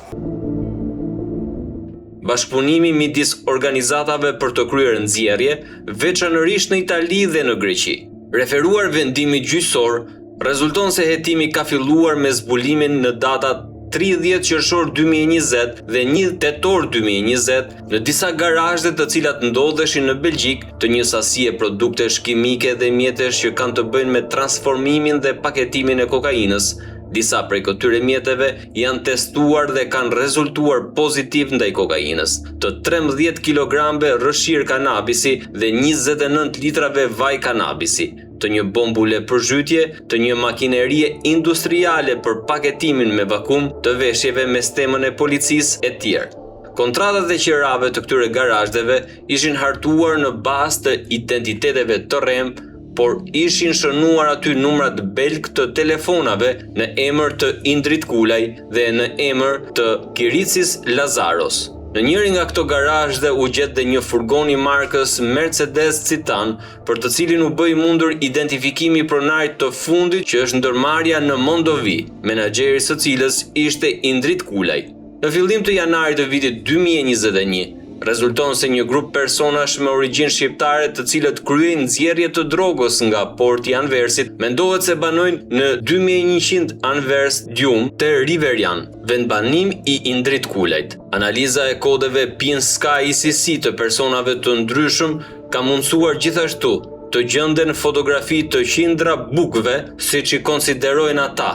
Bashkëpunimi midis organizatave për të kryer nxjerrje, veçanërisht në Itali dhe në Greqi. Referuar vendimi gjyqësor, rezulton se hetimi ka filluar me zbulimin në datat 30 qershor 2020 dhe 1 tetor 2020 në disa garazhe të cilat ndodheshin në Belgjik të një sasie produktesh kimike dhe mjetesh që kanë të bëjnë me transformimin dhe paketimin e kokainës. Disa prej këtyre mjeteve janë testuar dhe kanë rezultuar pozitiv ndaj kokainës. Të 13 kilogrambe rrëshqir kanabisi dhe 29 litrave vaj kanabisi, të një bombule për zhytje, të një makinerie industriale për paketimin me vakum, të veshjeve me stemën e policisë e tjerë. Kontratat e qerave të këtyre garazhdeve ishin hartuar në bazë të identiteteve të rrem, por ishin shënuar aty numrat belg të telefonave në emër të Indrit Kulaj dhe në emër të Kiricis Lazaros. Në njëri nga këto garazhe u gjet dhe një furgon i markës Mercedes Citan, për të cilin u bëi mundur identifikimi i pronarit të fundit që është ndërmarrja në Mondovi, menaxheri së cilës ishte Indrit Kulaj. Në fillim të janarit të vitit 2021, Rezulton se një grup personash me origjinë shqiptare të cilët kryejnë nxjerrje të drogës nga porti i Anversit, mendohet se banojnë në 2100 Anvers Djum të Riverian, vendbanim i Indrit Kulajt. Analiza e kodeve PIN Sky ICC të personave të ndryshëm ka mundësuar gjithashtu të gjenden fotografi të qindra bukëve, siç i konsiderojnë ata,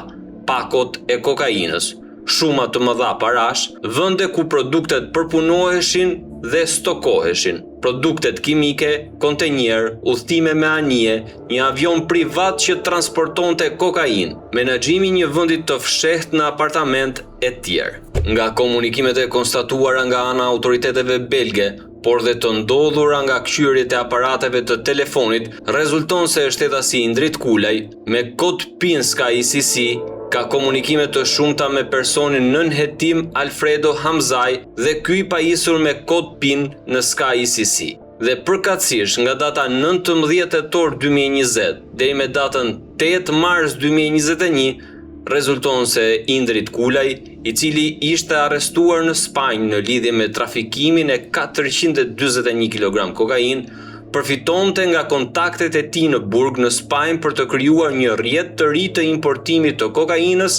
pakot e kokainës, shuma të mëdha parash, vende ku produktet përpunoheshin dhe stokoheshin, produktet kimike, kontenjer, udhëtime me anije, një avion privat që transportonte kokainë, menaxhimi i një vendi të fshehtë në apartament e tjerë. Nga komunikimet e konstatuara nga ana autoriteteve belge, por dhe të ndodhura nga kqyrjet e aparateve të telefonit, rezulton se shtetasi Indrit Kulaj, me kod PIN Sky ICC, ka komunikime të shumta me personin nën hetim Alfredo Hamzaj dhe ky i pajisur me kod PIN në Sky ICC. Dhe përkatësisht nga data 19 tetor 2020 deri me datën 8 mars 2021, rezulton se Indrit Kulaj, i cili ishte arrestuar në Spanjë në lidhje me trafikimin e 441 kg kokainë, përfitonte nga kontaktet e tij në burg në Spanjë për të krijuar një rrjet të ri të importimit të kokainës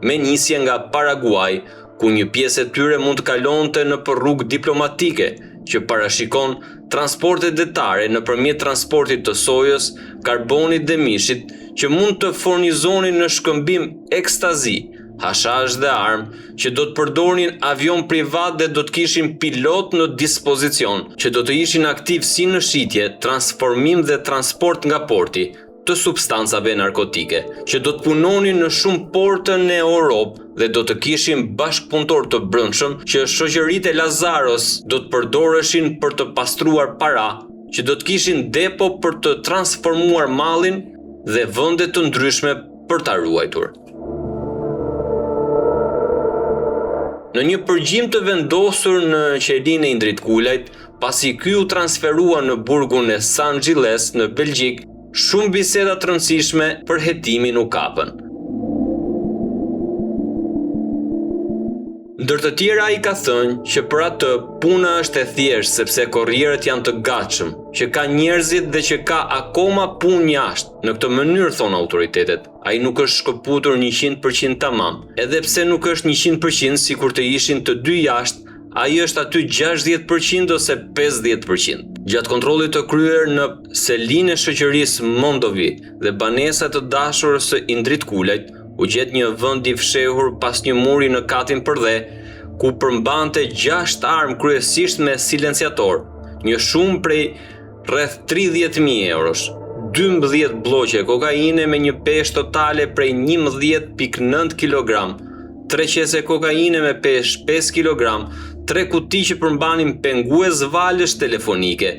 me nisje nga Paraguay, ku një pjesë e tyre mund të kalonte nëpër rrugë diplomatike, që parashikon transporte detare nëpërmjet transportit të sojës, karbonit dhe mishit, që mund të furnizonin në shkëmbim ekstazi, hashash dhe armë, që do të përdornin avion privat dhe do të kishin pilot në dispozicion, që do të ishin aktiv si në shitje, transformim dhe transport nga porti të substancave narkotike, që do të punonin në shumë porte në Europë dhe do të kishin bashkëpunëtor të brendshëm që shoqëritë e Lazaros do të përdoreshin për të pastruar para, që do të kishin depo për të transformuar mallin dhe vende të ndryshme për ta ruajtur. Në një përgjim të vendosur në qelinë e Indrit Kulajt, pasi ky u transferua në burgun e San Giles në Belgjik, shumë biseda të rëndësishme për hetimin u kapën. Ndër të tjera ai ka thënë që për atë puna është e thjeshtë sepse korrierët janë të gatshëm, që ka njerëzit dhe që ka akoma punë jashtë. Në këtë mënyrë thonë autoritetet, ai nuk është shkëputur 100% tamam, edhe pse nuk është 100% sikur të ishin të dy jashtë, ai është aty 60% ose 50%. Gjatë kontrollit të kryer në selinë e shoqërisë Mondovi dhe banesat të dashurës së Indrit Kulajt, u gjet një vend i fshehur pas një muri në katin përdhe, ku përmbante 6 armë kryesisht me silenciator, një shumë prej rreth 30.000 eurosh, 12 bloqe kokaine me një peshë totale prej 11.9 kg, 3 qese kokaine me peshë 5 kg, 3 kuti që përmbanin pengues valësh telefonike,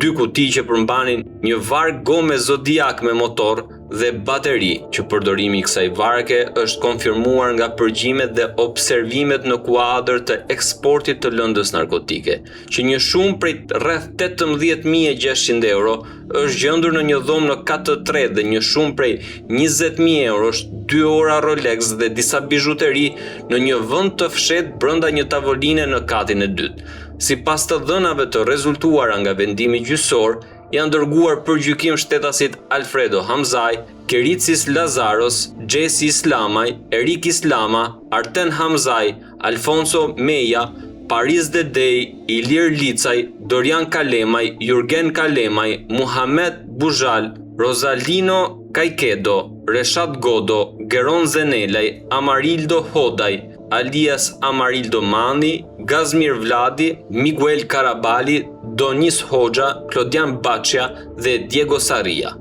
2 kuti që përmbanin një varg gome Zodiac me motor dhe bateri, që përdorimi i kësaj varke është konfirmuar nga përgjimet dhe observimet në kuadër të eksportit të lëndës narkotike, që një shumë prej rreth 18.600 euro është gjendur në një dhomë në kat të tretë dhe një shumë prej 20.000 eurosh, 2 ora Rolex dhe disa bijuteri në një vend të fshehtë brenda një tavoline në katin e dytë. Sipas të dhënave të rezultuara nga vendimi gjyqësor, janë dërguar për gjykim shtetasit Alfredo Hamzaj, Kericis Lazaros, Gjesi Islamaj, Erik Islama, Arten Hamzaj, Alfonso Meja, Paris Dedej, Ilir Licaj, Dorian Kalemaj, Jurgen Kalemaj, Muhamet Buzhal, Rosalino Kajkedo, Reshat Godo, Geron Zenelaj, Amarildo Hodaj, alias Amarildo Mani, Gazmir Vladi, Miguel Karabali, Donis Hoxha, Klodian Baçja dhe Diego Saria.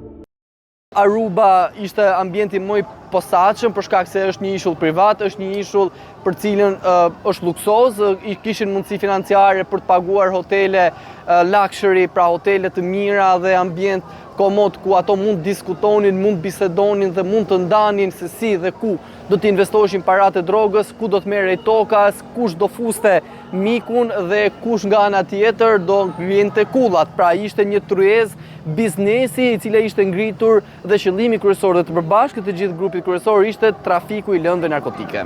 Aruba ishte ambienti më i posaçëm për shkak se është një ishull privat, është një ishull për cilën është luksoz, i kishin mundësi financiare për të paguar hotele luxury, pra hotele të mira dhe ambient komod ku ato mund diskutonin, mund bisedonin dhe mund të ndanin se si dhe ku do të investoheshin paratë e drogës, ku do të merrej toka, kush do fuste mikun dhe kush nga ana tjetër do vinte kullat. Pra ishte një tryezë biznesi i cila ishte ngritur dhe qëllimi kryesor dhe të përbashkët të gjithë grupit kryesor ishte trafiku i lëndëve narkotike.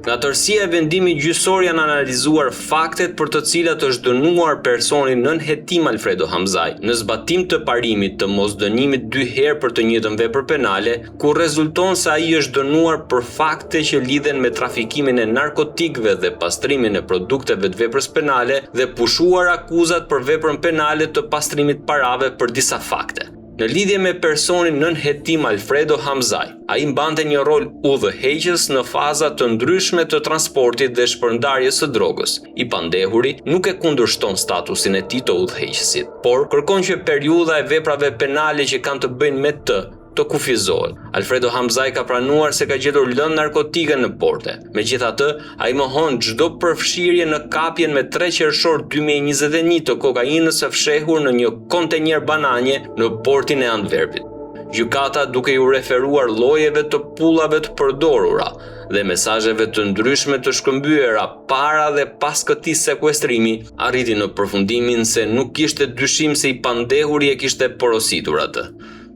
Nga tërësia e vendimit gjyqësor janë analizuar faktet për të cilat është dënuar personi nën hetim Alfredo Hamzaj, në zbatim të parimit të mosdënimit 2 herë për të njëjtën vepër penale, ku rezulton se ai është dënuar për fakte që lidhen me trafikimin e narkotikëve dhe pastrimin e produkteve të veprës penale dhe pushuar akuzat për veprën penale të pastrimit parave për disa fakte. Në lidhje me personin nën hetim Alfredo Hamzaj, ai mbante një rol udhëheqës në faza të ndryshme të transportit dhe shpërndarjes së drogës. I pandehuri nuk e kundërshton statusin e tij të udhëheqësit, por kërkon që periudha e veprave penale që kanë të bëjnë me të kufizohet. Alfredo Hamzaj ka pranuar se ka gjetur lëndë narkotike në porte. Megjithatë, ai mohon çdo përfshirje në kapjen me 3 qershor 2021 të kokainës së fshehur në një kontenjer bananje në portin e Antwerpit. Gjykata, duke ju referuar llojeve të pullave të përdorura dhe mesazheve të ndryshme të shkëmbyera para dhe pas këtij sekuestrimi, arriti në përfundimin se nuk kishte dyshim se i pandehuri e kishte porositur atë.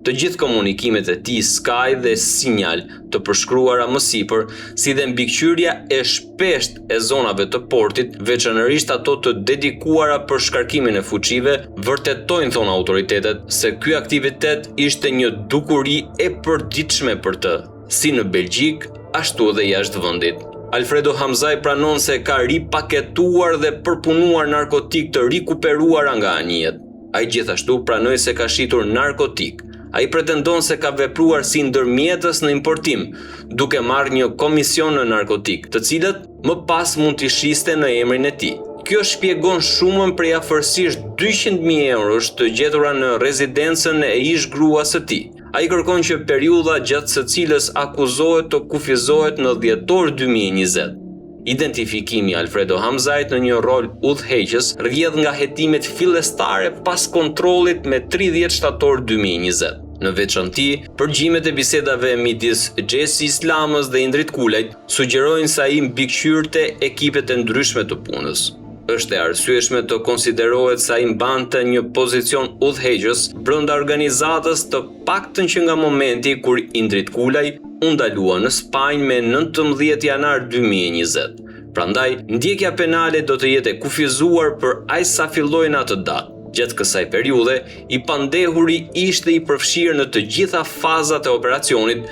Të gjithë komunikimet e tij Sky dhe Sinjal të përshkruara më sipër, si dhe mbikëqyrja e shpesht e zonave të portit, veçanërisht ato të dedikuara për shkarkimin e fuqive, vërtetojnë, thon autoritetet, se ky aktivitet ishte një dukuri e përditshme për të, si në Belgjik, ashtu dhe jashtë vendit. Alfredo Hamzaj pranon se ka ripaketuar dhe përpunuar narkotik të rikuperuara nga anijet. Ai gjithashtu pranoi se ka shitur narkotik. Ai pretendon se ka vepruar si ndërmjetës në importim, duke marrë një komision në narkotik, të cilët më pas mund t'i shiste në emrin e tij. Kjo shpjegon shumën prej afërsisht 200.000 eurosh të gjetura në rezidencën e ish gruas së tij. Ai kërkon që periudha gjatë së cilës akuzohet të kufizohet në dhjetor 2020. Identifikimi i Alfredo Hamzajt në një rol udhëheqës rrjedh nga hetimet fillestare pas kontrollit me 30 shtator 2020. Në veçanti, përgjimet e bisedave midis Xhesi Islamës dhe Indrit Kulajt sugjerojnë se ai mbikëqyrte ekipet e ndryshme të punës. Është e arsyeshme të konsiderohet se ai mbante një pozicion udhëheqës brenda organizatës, të paktën që nga momenti kur Indrit Kulaj u ndalua në Spanjë me 19 janar 2020. Prandaj, ndjekja penale do të jetë e kufizuar për aq sa filloi në atë datë. Gjatë kësaj periudhe, i pandehuri ishte i përfshirë në të gjitha fazat e operacionit,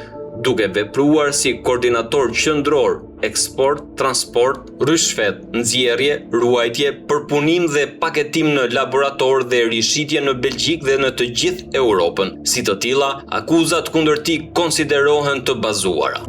duke vepruar si koordinator qendror, eksport, transport, rryshfet, nxjerrje, ruajtje, përpunim dhe paketim në laborator dhe rishitje në Belgjik dhe në të gjithë Europën. Si të tilla, akuzat kundër tij konsiderohen të bazuara.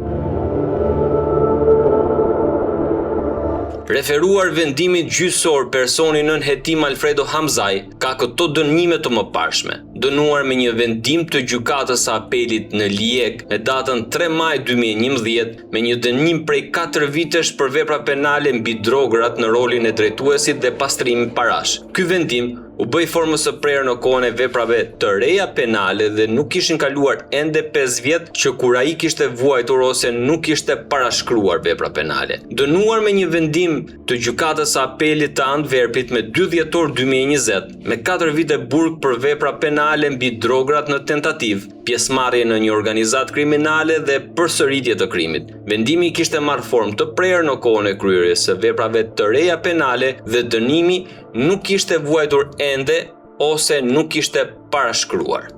Referuar vendimit gjyqësor, personi nën hetim Alfredo Hamzaj ka këto dënime të mëparshme. Dënuar me një vendim të gjykatës së apelit në Lijek me datën 3 maj 2011 me një dënim prej 4 vitesh për vepra penale mbi drograt në rolin e drejtuesit dhe pastrimit parash. Ky vendim u bëj formës së prerë në kohën e veprave të reja penale dhe nuk kishin kaluar ende 5 vjet që kur ai kishte vuajtur ose nuk kishte parashkruar vepra penale. Dënuar me një vendim të gjykatës së apelit të Antwerpit me 2 dhjetor 2020 me 4 vite burg për vepra penale mbi drograt në tentativë, pjesëmarrje në një organizatë kriminale dhe përsëritje të krimit. Vendimi kishte marrë formë të prerë në kohën e kryerjes së veprave të reja penale dhe dënimi nuk kishte vuajtur ende ose nuk kishte parashkruar.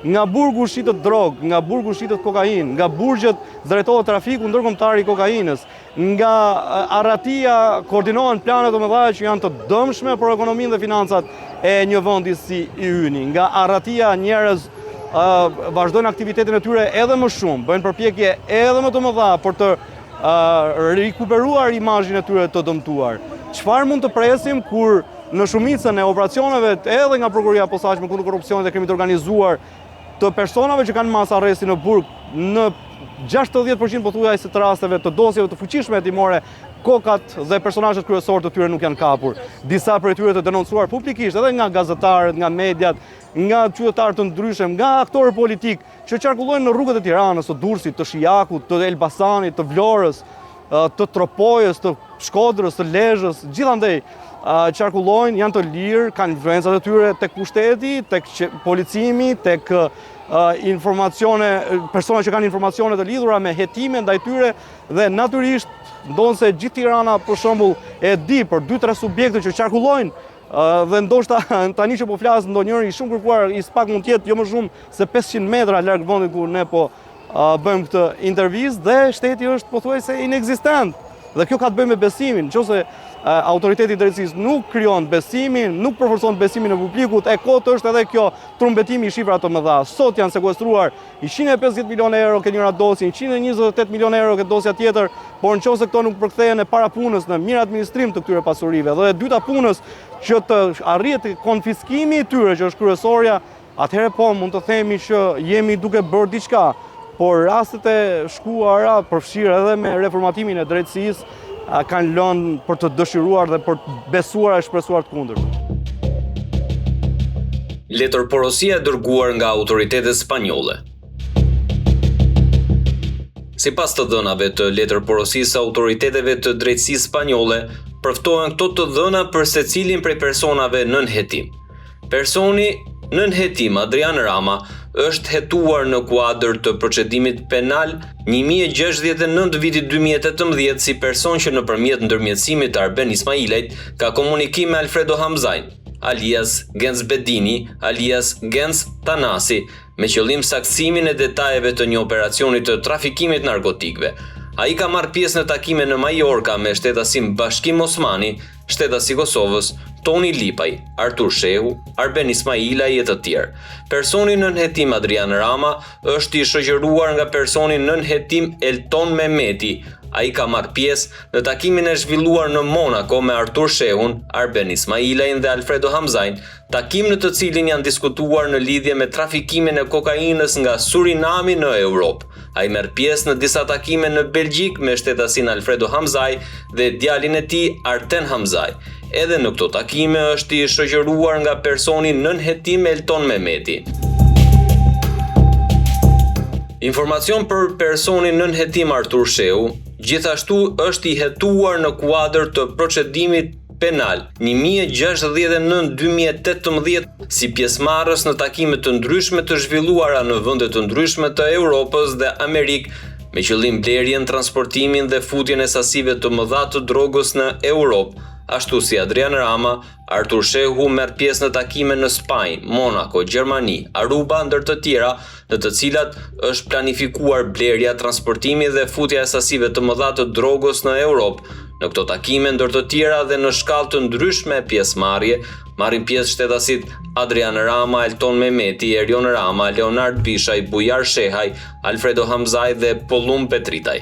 Nga burgu shitet drog, nga burgu shitet kokainë, nga burgjet drejtohet trafiku ndërkombëtar i kokainës, nga arratia koordinohen planet të mëdha që janë të dëmshme për ekonominë dhe financat e një vendi si i yni, nga arratia njerëz vazhdojnë aktivitetin e tyre edhe më shumë, bëjnë përpjekje edhe më të mëdha për të rikuperuar imazhin e tyre të dëmtuar. Çfarë mund të presim kur në shumicën e operacioneve edhe nga prokuroria e posaçme kundër korrupsionit dhe krimit të organizuar të personave që kanë mas arresti në burg, në 60% pothuajse të rasteve të dosjeve të fuqishme hetimore, kokat dhe personazhet kryesorë të tyre nuk janë kapur. Disa prej tyre të denoncuar publikisht edhe nga gazetarët, nga mediat, nga qytetarë të ndryshëm, nga aktorë politik që qarkullojnë në rrugët e Tiranës, të Durrësit, të Shijakut, të Elbasanit, të Vlorës, të Tropojës, të Shkodrës, të Lezhës, gjithandej qarkullojnë, janë të lirë, kanë influencat e tyre tek pushteti, tek policimi, tek persona që kanë informacione të lidhura me hetime ndaj tyre dhe natyrisht ndonë se gjithë Tirana për shembull e di për 2-3 subjekte që qarkullojnë dhe ndoshta tani që po flas ndonjëri i shumë kërkuar i SPAK mund të jetë jo më shumë se 500 metra larg vendit ku ne po bëjmë këtë intervistë dhe shteti është pothuajse inekzistent. Dhe kjo ka të bëjë me besimin, nëse autoriteti i drejtësisë nuk krijon besimin, nuk përforcon besimin e publikut, e kot është edhe kjo trumbetimi i shifrave të mëdha. Sot janë sekuestruar 150 milionë euro ke njëra dosje, 128 milionë euro ke dosja tjetër, por nëse këto nuk përkthehen e para punës në mirë administrim të këtyre pasurive, dhe e dyta punës që të arrihet konfiskimi i tyre, që është kryesorja, atëherë po mund të themi që jemi duke bërë diçka. Por rastet e shkuara, përfshirë edhe me reformatimin e drejtësisë, kanë lënë për të dëshiruar dhe për të besuar e shpresuar të kundërt. Letërporosia e dërguar nga autoritetet spanjolle. Sipas të dhënave të letërporosisë së autoriteteve të drejtësisë spanjolle, përftohen këto të dhëna për secilin prej personave nën hetim. Personi nën hetim Adrian Rama është hetuar në kuadër të procedimit penal 1069 vitit 2018 si person që nëpërmjet ndërmjetësimit të Arben Ismailajt ka komunikim me Alfredo Hamzajn, alias Gens Bedini, alias Gens Tanasi, me qëllim saktësimin e detajeve të një operacioni të trafikimit narkotikëve. Ai ka marrë pjesë në takime në Majorka me shtetasin Bashkim Osmani, shtetasi i Kosovës, Toni Lipaj, Artur Shehu, Arben Ismailaj e të tjerë. Personi nën hetim Adrian Rama është i shoqëruar nga personi nën hetim Elton Mehmeti. Ai ka marrë pjesë në takimin e zhvilluar në Monaco me Artur Shehun, Arben Ismailajin dhe Alfredo Hamzajn, takim në të cilin janë diskutuar në lidhje me trafikimin e kokainës nga Surinami në Europë. Ai merr pjesë në disa takime në Belgjik me shtetasin Alfredo Hamzaj dhe djalin e tij Arten Hamzaj. Edhe në këto takime është i shoqëruar nga personi nën hetim Elton Mehmeti. Informacion për personin nën hetim Artur Shehu, gjithashtu është i hetuar në kuadër të procedimit penal 1069-2018 si pjesëmarrës në takime të ndryshme të zhvilluara në vende të ndryshme të Europës dhe Amerikë me qëllim blerjen, transportimin dhe futjen e sasive të mëdha të drogës në Europë. Ashtu si Adrian Rama, Artur Shehu merr pjesë në takime në Spanjë, Monaco, Gjermani, Aruba ndër të tjera, në të cilat është planifikuar blerja, transportimi dhe futja e sasive të mëdha të drogës në Europë. Në këto takime ndër të tjera dhe në shkallë të ndryshme pjesëmarrje, marrin pjesë shtetasit Adrian Rama, Elton Mehmeti, Erion Rama, Leonard Bishaj, Bujar Shehaj, Alfredo Hamzaj dhe Pollum Petritaj.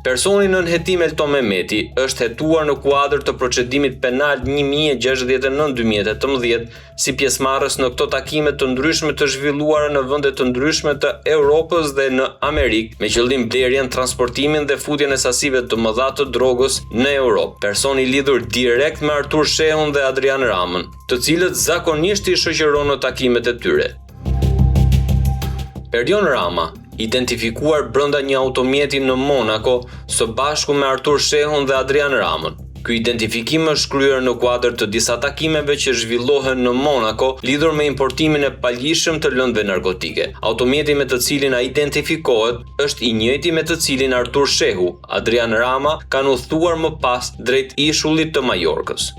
Personi nën hetim Elton Mehmeti është hetuar në kuadër të procedimit penal 1069-2018 si pjesëmarrës në këto takime të ndryshme të zhvilluara në vende të ndryshme të Europës dhe në Amerikë me qëllim blerjen, transportimin dhe futjen e sasive të mëdha të drogës në Europë. Personi lidhur direkt me Artur Shehun dhe Adrian Ramën, të cilët zakonisht i shoqëron në takimet e tyre. Erion Rama, identifikuar brenda një automjeti në Monaco së bashku me Artur Shehun dhe Adrian Ramën. Ky identifikim është kryer në kuadër të disa takimeve që zhvillohen në Monaco lidhur me importimin e paljishëm të lëndëve narkotike. Automjeti me të cilin ai identifikohet është i njëjti me të cilin Artur Shehu, Adrian Rama kanë udhëtuar më pas drejt ishullit të Majorkës.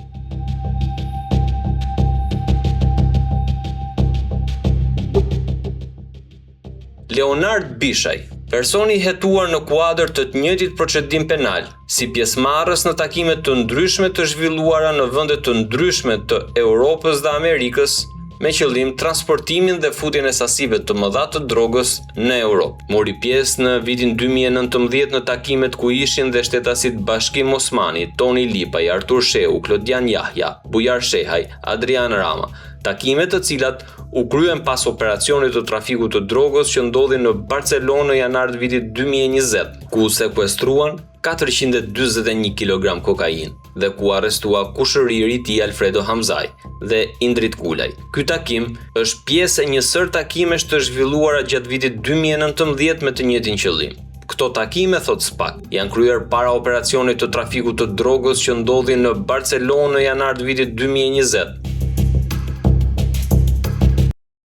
Leonard Bishaj, personi hetuar në kuadër të njëjtit procedim penal, si pjesëmarrës në takime të ndryshme të zhvilluara në vende të ndryshme të Europës dhe Amerikës, me qëllim transportimin dhe futjen e sasive të mëdha të drogës në Europë. Mori pjesë në vitin 2019 në takimet ku ishin dhe shtetasit Bashkim Osmani, Toni Lipaj, Artur Shehu, Klodian Jahja, Bujar Shehaj, Adrian Rama, takime të cilat u kryen pas operacionit të trafikut të drogës që ndodhi në Barcelonë në janar të vitit 2020, ku sekuestruan 441 kg kokainë dhe ku arrestua kushëriri i tij Alfredo Hamzaj dhe Indrit Kulaj. Ky takim është pjesë e një sër takimesh të zhvilluara gjatë vitit 2019 me të njëjtin qëllim. Këto takime, thot SPAK, janë kryer para operacionit të trafikut të drogës që ndodhi në Barcelonë në janar të vitit 2020.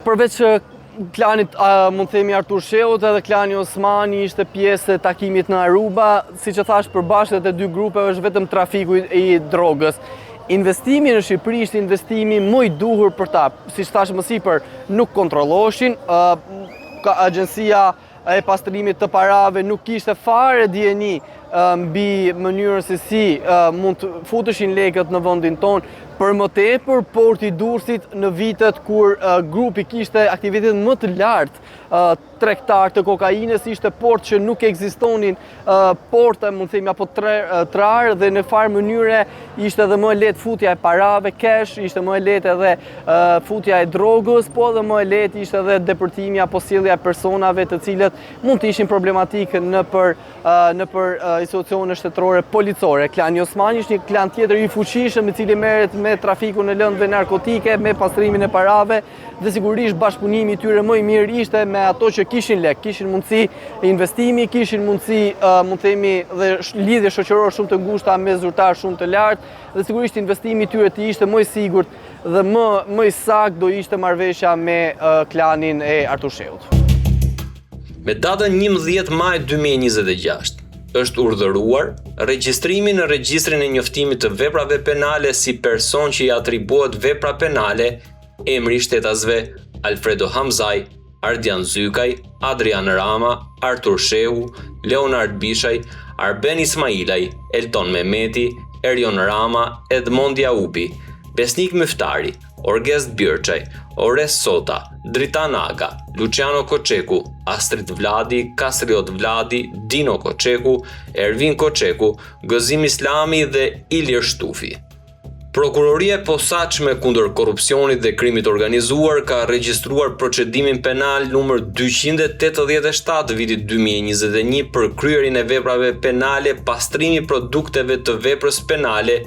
Përveç klanit mund të themi Artur Sheut, edhe klani Osmani ishte pjesë e takimit në Aruba, siç e thash përbashkët e dy grupeve është vetëm trafiku i drogës. Investimi në Shqipëri ishte investimi më i duhur për ta, siç thash më sipër, nuk kontrolloshin, agjencia e pastrimit të parave nuk kishte fare dijeni mbi mënyrën se si mund të futeshin lekët në vendin tonë. Për më tepër, porti i Durrësit në vitet kur grupi kishte aktivitet më të lartë tregtar të kokainës, ishte port që nuk ekzistonin porte, mund të themi, apo trarë, dhe në farë mënyre ishte edhe më lehtë futja e parave cash, ishte më lehtë edhe futja e drogës, po edhe më lehtë ishte edhe depërtimi apo sjellja e personave të cilët mund të ishin problematikë në për institucione shtetërore policore. Klani Osmani është një klan tjetër i fuqishëm i cili merret me trafikun e lëndëve narkotike, me pastrimin e parave, dhe sigurisht bashkëpunimi i tyre më i mirë ishte me ato që kishin lek, kishin mundësi investimi, kishin mundësi, mund themi, dhe lidhje shoqërore shumë të ngushta me zyrtar shumë të lartë, dhe sigurisht investimi i tyre të ishte më i sigurt dhe më i saktë do ishte marrëveshja me klanin e Artur Sheut. Me datën 11 maj 2026 është urdhëruar regjistrimi në regjistrin e njoftimit të veprave penale si person që i atribuohet vepra penale emri shtetasve Alfredo Hamzaj, Ardian Zykaj, Adrian Rama, Artur Shehu, Leonard Bishaj, Arben Ismailaj, Elton Mehmeti, Erion Rama, Edmond Jaupi, Besnik Myftari, Orgest Birçaj, Ores Sota, Dritan Aga, Luciano Koçeku, Astrid Vladi, Kasriot Vladi, Dino Koçeku, Ervin Koçeku, Gëzim Islami dhe Ilir Shtufi. Prokuroria e posaçme kundër korrupsionit dhe krimit organizuar ka regjistruar procedimin penal numër 287 vitit 2021 për kryerjen e veprave penale pastrimi produkteve të veprës penale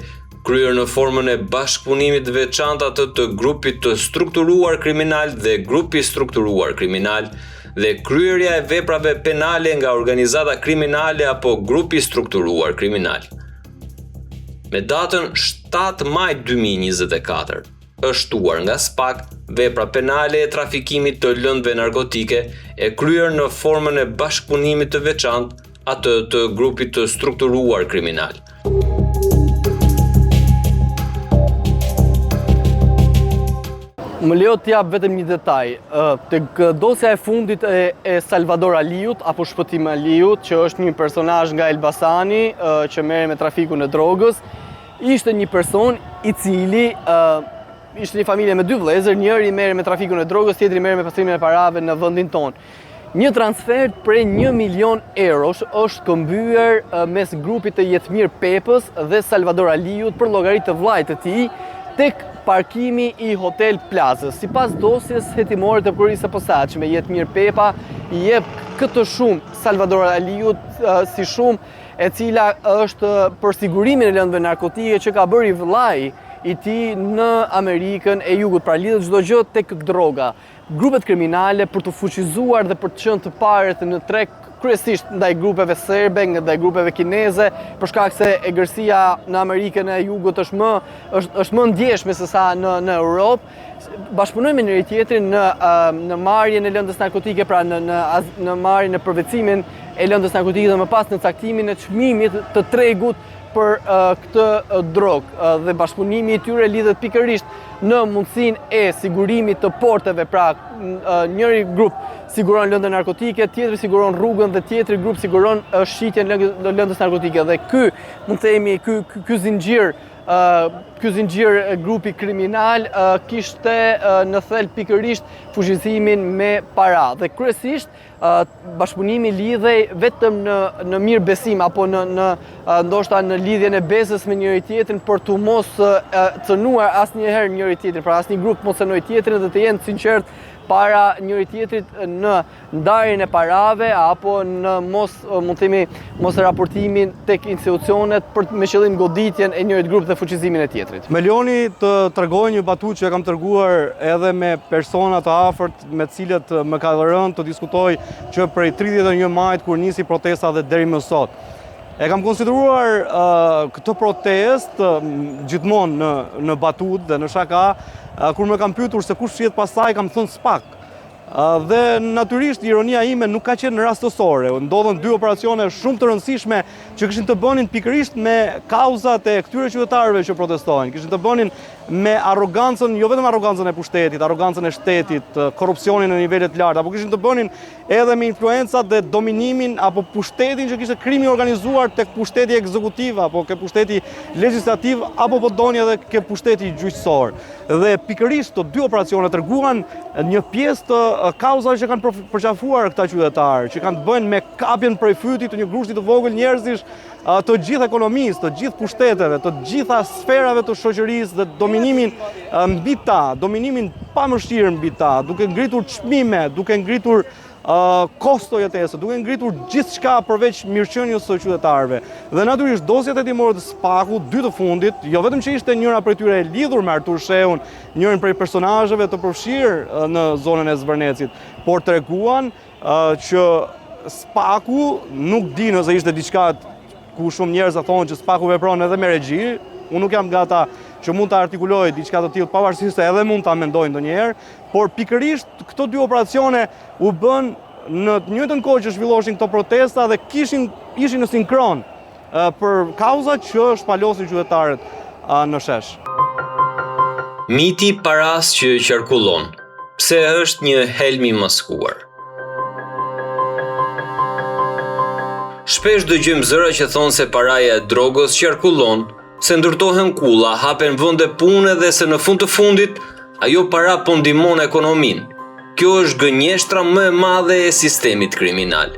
kryer në formën e bashkëpunimit veçantë atë të grupit të strukturuar kriminal dhe grupi strukturuar kriminal dhe kryerja e veprave penale nga organizata kriminale apo grupi strukturuar kriminal. Me datën 7 maj 2024 është shtuar nga SPAK vepra penale e trafikimit të lëndëve narkotike e kryer në formën e bashkëpunimit të veçantë atë të grupit të strukturuar kriminal. Më lejo të jap vetëm një detaj. Tek dosja e fundit e Salvador Aliut, apo Shpëtim Aliut, që është një personazh nga Elbasani që merret me trafikun e drogës, ishte një person i cili ishte një familje me dy vëllezër, njëri merret me trafikun e drogës, tjetri merret me pastrimin e parave në vendin tonë. Një transfer prej 1 milion eurosh është këmbyer mes grupit të Jetmir Pepës dhe Salvador Aliut për llogari të vllajt të tij tek parkimi i Hotel Plazës. Sipas dosjes hetimore të prokurorisë së posaçme, Jetmir Pepa i jep këtë shumë Salvador Aliut si shumë e cila është për sigurimin e lëndëve narkotike që ka bërë i vllai i tij në Amerikën e Jugut, pra lidhet çdo gjë tek droga. Grupet kriminale për të fuqizuar dhe për të qenë të parët në treg kryesisht ndaj grupeve serbe, ndaj grupeve kineze, për shkak se egërsia në Amerikën e Jugut është më ndjeshme se sa në Europë. Bashkëpunojnë me njëri tjetrin në marrjen e lëndës narkotike, pra në marrjen e përvecimin e lëndës narkotike dhe më pas në caktimin e çmimit të tregut për këtë drogë dhe bashkëpunimi i tyre lidhet pikërisht në mundësinë e sigurimit të porteve, pra njëri grup siguron lëndën narkotike, tjetri siguron rrugën dhe tjetri grup siguron shitjen e lëndës narkotike dhe ky mund të themi ky zinxhir grupi kriminal kishte në thelb pikërisht fuqizimin me para dhe kryesisht bashkëpunimi lidhej vetëm në mirë besim apo ndoshta në lidhjen e besës me njëri tjetrin për të mos cënuar asnjëherë njëri tjetrin, pra asnjë grup mos cënoj tjetrin dhe të jenë sinqert para njëri tjetrit në ndarjen e parave apo në mos raportimin tek institucionet me qëllim goditjen e njërit grup dhe fuqizimin e tjetrit. Me loni të tregoj një batutë që e kam treguar edhe me persona të afërt me të cilët më ka rënë të diskutoj që prej 31 majit kur nisi protesta dhe deri më sot. E kam konsideruar këtë protest gjithmonë në batut dhe në shaka, kur më kam pyetur se kush shihet pastaj, kam thënë SPAK. Dhe natyrisht ironia ime nuk ka qenë rastësore. Ndodhen dy operacione shumë të rëndësishme që kishin të bënin pikërisht me kauzat e këtyre qytetarëve që protestojnë. Kishin të bënin me arrogancën, jo vetëm arrogancën e pushtetit, arrogancën e shtetit, korrupsionin në nivelet larta, apo kishin të bënin edhe me influencat dhe dominimin apo pushtetin që kishte krimi organizuar tek pushteti ekzekutiv apo ke pushteti legjislativ apo po doni edhe ke pushteti gjyqësor. Dhe pikërisht të dy operacione treguan një pjesë të kauzave që kanë përqafuar këta qytetarë, që kanë të bëjnë me kapjen prej fytit të një grushti të vogël njerëzish të gjithë ekonomisë, të gjithë pushteteve, të gjitha sferave të shoqërisë dhe dominimin mbi ta, dominimin pa mëshirë mbi ta, duke ngritur çmime, duke ngritur kosto jetese, duke ngritur gjithçka përveç mirëqenies së qytetarëve. Dhe natyrisht dosjet hetimore të SPAK-ut, dy të fundit, jo vetëm që ishte njëra prej tyre e lidhur me Artur Sheun, njërin prej personazheve të përfshirë në zonën e Zvërnecit, por treguan që SPAK-u nuk di nëse ishte diçka ku shumë njerëz thonë që SPAK-u vepron edhe me regji. Unë nuk jam gata që mund të artikuloj diçka të tillë pavarësisht se edhe mund ta mendoj ndonjëherë, por pikërisht këto dy operacione u bën në të njëjtën kohë që zhvilloheshin këto protesta dhe ishin në sinkron për kauzat që shpalosin qytetarët në shesh. Miti paras që qarkullon, pse është një helm i maskuar. Shpesh dëgjojmë zëra që thonë se paraja e drogës qarkullon, se ndërtohen kulla, hapen vende pune dhe se në fund të fundit ajo para po ndihmon ekonominë. Kjo është gënjeshtra më e madhe e sistemit kriminal.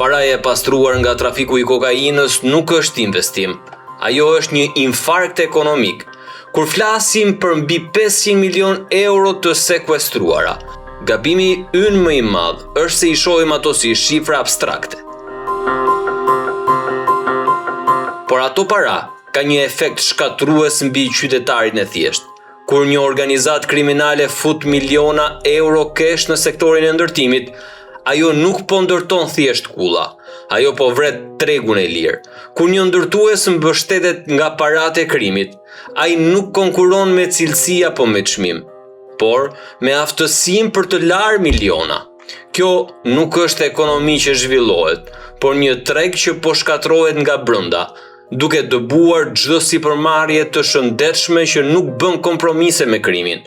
Paraja e pastruar nga trafiku i kokainës nuk është investim. Ajo është një infarkt ekonomik. Kur flasim për mbi 500 milion euro të sekuestruara, gabimi ynë më i madh është se i shohim ato si shifra abstrakte. Por ato para ka një efekt shkatrues mbi qytetarin e thjeshtë. Kur një organizat kriminale fut miliona euro kesh në sektorin e ndërtimit, ajo nuk po ndërton thjesht kulla, ajo po vret tregun e lirë. Kur një ndërtues mbështetet nga paratë e krimit, ai nuk konkuron me cilësi apo me çmim, por me aftësinë për të larë miliona. Kjo nuk është ekonomi që zhvillohet, por një treg që po shkatrohet nga brenda, duke dëbuar çdo sipërmarrje të shëndetshme që nuk bën kompromise me krimin.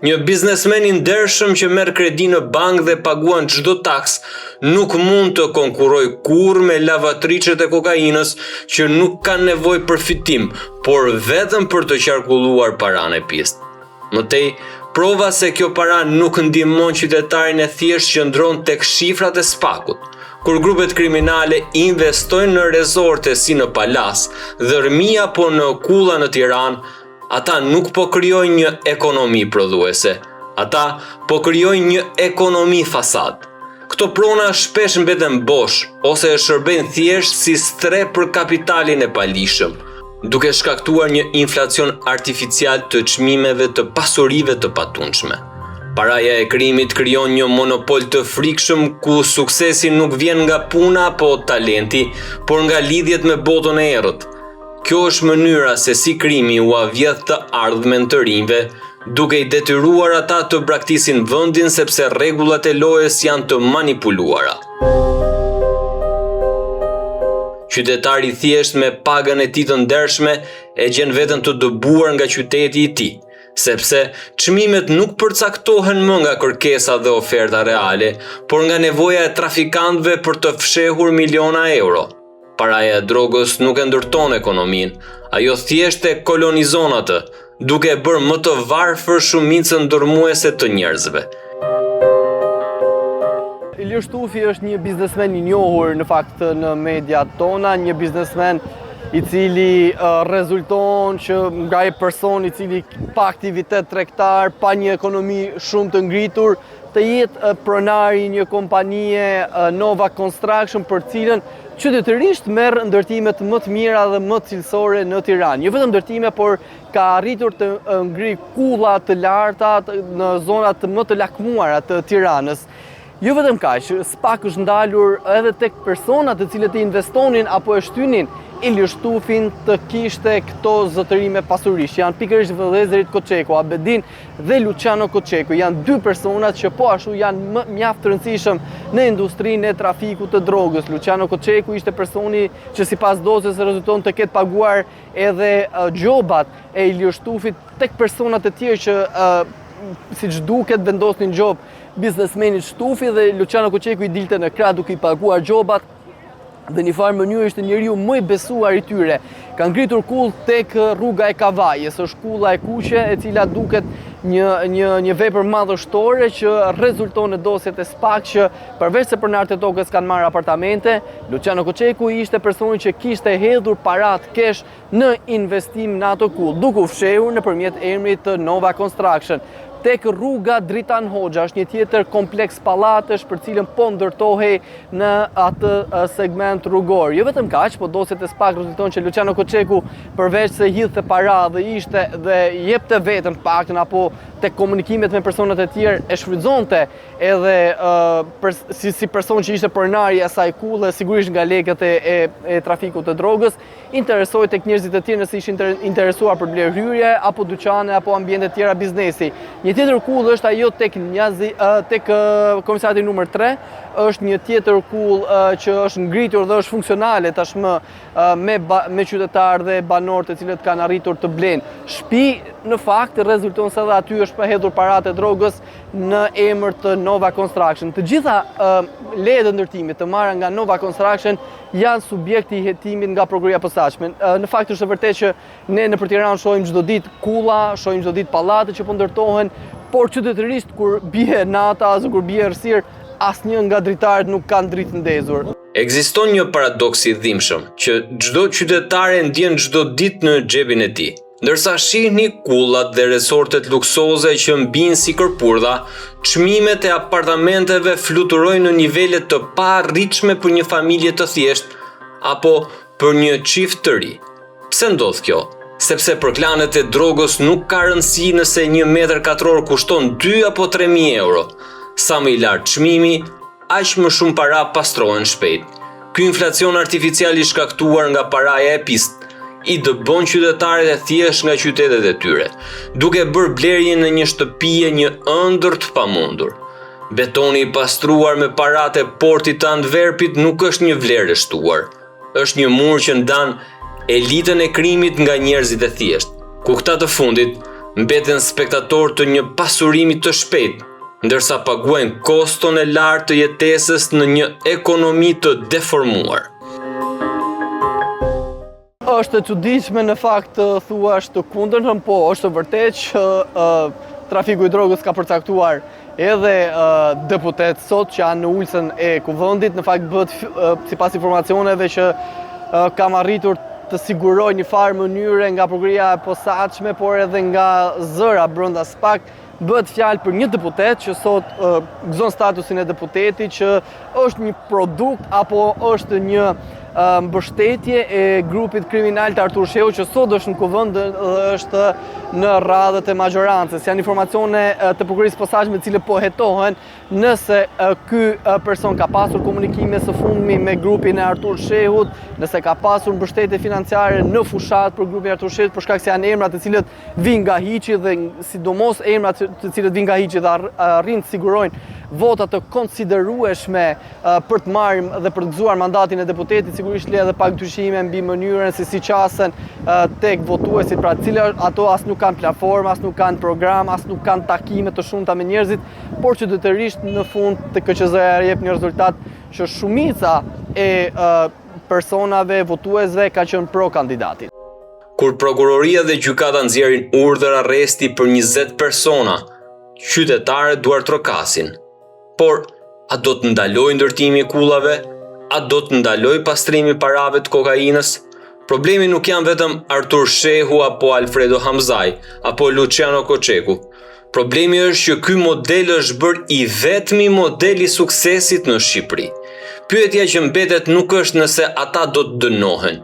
Një biznesmen i ndershëm që merr kredi në bankë dhe paguan çdo taks, nuk mund të konkurrojë kurrë me lavatriçet e kokainës që nuk kanë nevojë për fitim, por vetëm për të qarkulluar paranë e pistë. Mëtej, prova se kjo para nuk ndihmon qytetarin e thjeshtë që ndron tek shifrat e SPAK-ut. Kur grupet kriminale investojnë në rezorte si në Palas, Dhërmi apo në kulla në Tiranë, ata nuk po krijojnë një ekonomi prodhuese, ata po krijojnë një ekonomi fasad. Këto prona shpesh mbeten bosh ose shërbejnë thjesht si stre për kapitalin e palishëm, duke shkaktuar një inflacion artificial të çmimeve të pasurive të patundshme. Paraja e krimit krijon një monopol të frikshëm ku suksesi nuk vjen nga puna apo talenti, por nga lidhjet me botën e errët. Kjo është mënyra se si krimi u avjedh të ardhmen të rinjve, duke i detyruar ata të braktisin vendin sepse rregullat e lojës janë të manipuluara. Qytetari thjesht me pagën e tij të ndershme e gjen veten të dëbuar nga qyteti i tij, sepse çmimet nuk përcaktohen më nga kërkesa dhe oferta reale, por nga nevoja e trafikantëve për të fshehur miliona euro. Paraja e drogës nuk e ndërton ekonominë, ajo thjesht e kolonizon atë, duke e bërë më të varfër shumicën ndërmuese të njerëzve. Ilir Shtufi është një biznesmen i njohur në fakt në mediat tona, një biznesmen i cili rezulton që nga një person i cili pa aktivitet tregtar, pa një ekonomi shumë të ngritur, të jetë pronari një kompanie Nova Construction për cilën qytetërisht merr ndërtimet më të mira dhe më të cilësore në Tiranë. Jo vetëm ndërtime, por ka arritur të ngri kulla të larta në zonat më të lakmuara të Tiranës. Jo vetëm kaq, SPAK është ndalur edhe tek personat të cilët e investonin apo e shtynin Ilir Shtufin të kishte këto zotërime pasurish. Janë pikërisht vëllezërit Koçeku, Abedin dhe Luciano Koçeku. Janë dy personat që po ashtu janë mjaft të rëndësishëm në industrinë e trafikut të drogës. Luciano Koçeku ishte personi që sipas dosjes rezulton të ketë paguar edhe gjobat e Ilir Shtufit tek personat e tjerë që siç duket vendosnin gjob biznesmenit Shtufi, dhe Luciano Koçeku i dilte në krah duke i paguar gjobat. Dhe një farë mënyrë ishte njeriu më i besuar i tyre. Ka ngritur kull tek rruga e Kavajës, është kulla e kuqe, e cila duket një vepër madhështore që rezulton në dosjet e SPAK, që përveç se pronarët e tokës kanë marrë apartamente, Luciano Koçeku ishte personi që kishte hedhur parat kesh në investim në ato kull, duke u fshehur nëpërmjet emrit të Nova Construction. Tek rruga Dritan Hoxha është një tjetër kompleks pallatesh për cilën po ndërtohej në atë segment rrugor. Jo vetëm kaq, po dosjet e SPAK rezulton që Luciano Koçeku përveç se hidhte para dhe ishte dhe jepte vetën paktën apo tek komunikimet me personat e tjerë e shfrytëzonte edhe si person që ishte pronari i asaj kulle, sigurisht nga lekët e trafikut të drogës, interesoi tek njerëzit e tjerë nëse ishin interesuar për blerë hyrje apo dyqane apo ambiente tjera biznesi. Një tjetër kull është ajo tek komisariati numër 3, është një tjetër kull që është ngritur dhe është funksionale tashmë me qytetarë dhe banorë të cilët kanë arritur të blenë shtëpi. Në fakt rezulton se edhe aty është përhedhur paratë e drogës në emër të Nova Construction. Të gjitha lejet e ndërtimit të marra nga Nova Construction janë subjekti i hetimit nga prokuroria e posaçme. Në fakt është e vërtetë që ne nëpër Tiranë shohim çdo ditë kulla, shohim çdo ditë pallate që po ndërtohen, por qytetërisht kur bie nata ose kur bie errësirë, asnjë nga dritarët nuk kanë dritë ndezur. Ekziston një paradoks i dhimbshëm që çdo qytetar e ndjen çdo ditë në xhepin e tij. Ndërsa shihni kullat dhe resortet luksoze që mbijnë si kërpurdha, çmimet e apartamenteve fluturojnë në nivele të paarritshme për një familje të thjeshtë apo për një çift të ri. Pse ndodh kjo? Sepse për klanet e drogës nuk ka rëndësi nëse 1 metër katror kushton 2 apo 3.000 euro. Sa më i lartë çmimi, aq më shumë para pastrohen shpejt. Ky inflacion artificial i shkaktuar nga paraja e pist i dëbon qytetarët e thjesht nga qytetet e tyre, duke bërë blerjen në një shtëpie një ëndër të pamundur. Betoni i pastruar me paratë e portit të Antwerpit nuk është një vlerë e shtuar. Është një mur që ndan elitën e krimit nga njerëzit e thjesht, ku këta të fundit mbeten spektator të një pasurimi të shpejtë, ndërsa paguajnë koston e lartë të jetesës në një ekonomi të deformuar. Është e çuditshme në fakt thuash të kundërtën, po është vërtet që trafiku i drogës ka përcaktuar edhe deputet sot që janë në ulsën e kuvendit. Në fakt bëhet sipas informacioneve që kam arritur të siguroj një farë mënyre nga prokuroria e posaçme, por edhe nga zëra brenda SPAK, bëhet fjalë për një deputet që sot gëzon statusin e deputetit, që është një produkt apo është një mbështetje e grupit kriminal të Artur Shehu, që sot është në kuvend dhe është në radhët e majorancës. Janë informacione të prokurorisë posaçme të cilët po hetohen nëse ky person ka pasur komunikime së fundmi me grupin e Artur Shehut, nëse ka pasur mbështetje financiare në fushat për grupin e Artur Shehut, për shkak se janë emra të cilët vijnë nga hiqi dhe sidomos emra të cilët vijnë nga hiqi dhe arrin të sigurojnë vota të konsiderueshme për të marrë dhe për të gëzuar mandatin e deputetit, sigurisht le edhe pak dyshime mbi mënyrën se si qasen tek votuesit, pra cilë ato as nuk kanë platformë, as nuk kanë program, as nuk kanë takime të shumta me njerëzit, por qytetërisht në fund të KQZ-ja jep një rezultat që shumica e personave votuesve ka qenë pro kandidatit. Kur prokuroria dhe gjykata nxjerrin urdhër arresti për 20 persona, qytetarët duar trokasin. Por, a do të ndaloj ndërtimi i kullave? A do të ndaloj pastrimi parave të kokainës? Problemi nuk janë vetëm Artur Shehu apo Alfredo Hamzaj apo Luciano Koçeku, Problemi është që ky model është bërë i vetmi model i suksesit në Shqipëri. Pyetja që mbetet nuk është nëse ata do të dënohen.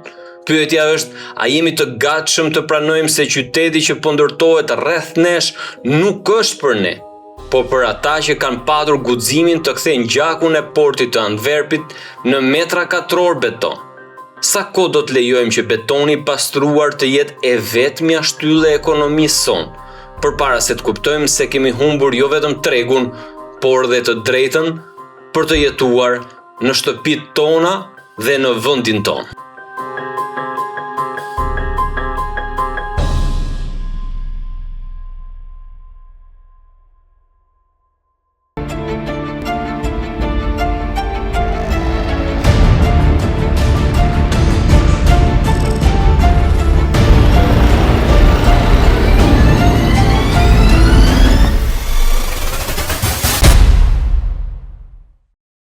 Pyetja është, a jemi të gatshëm të pranojmë se qyteti që po ndërtohet rreth nesh nuk është për ne, po për ata që kanë patur guximin të kthejnë gjakun e portit të Antwerpit në metra katror beton. Sa kohë do të lejojmë që betoni pastruar të jetë e vetmja shtyllë e ekonomisë sonë, përpara se të kuptojmë se kemi humbur jo vetëm tregun, por dhe të drejtën për të jetuar në shtëpitë tona dhe në vendin tonë.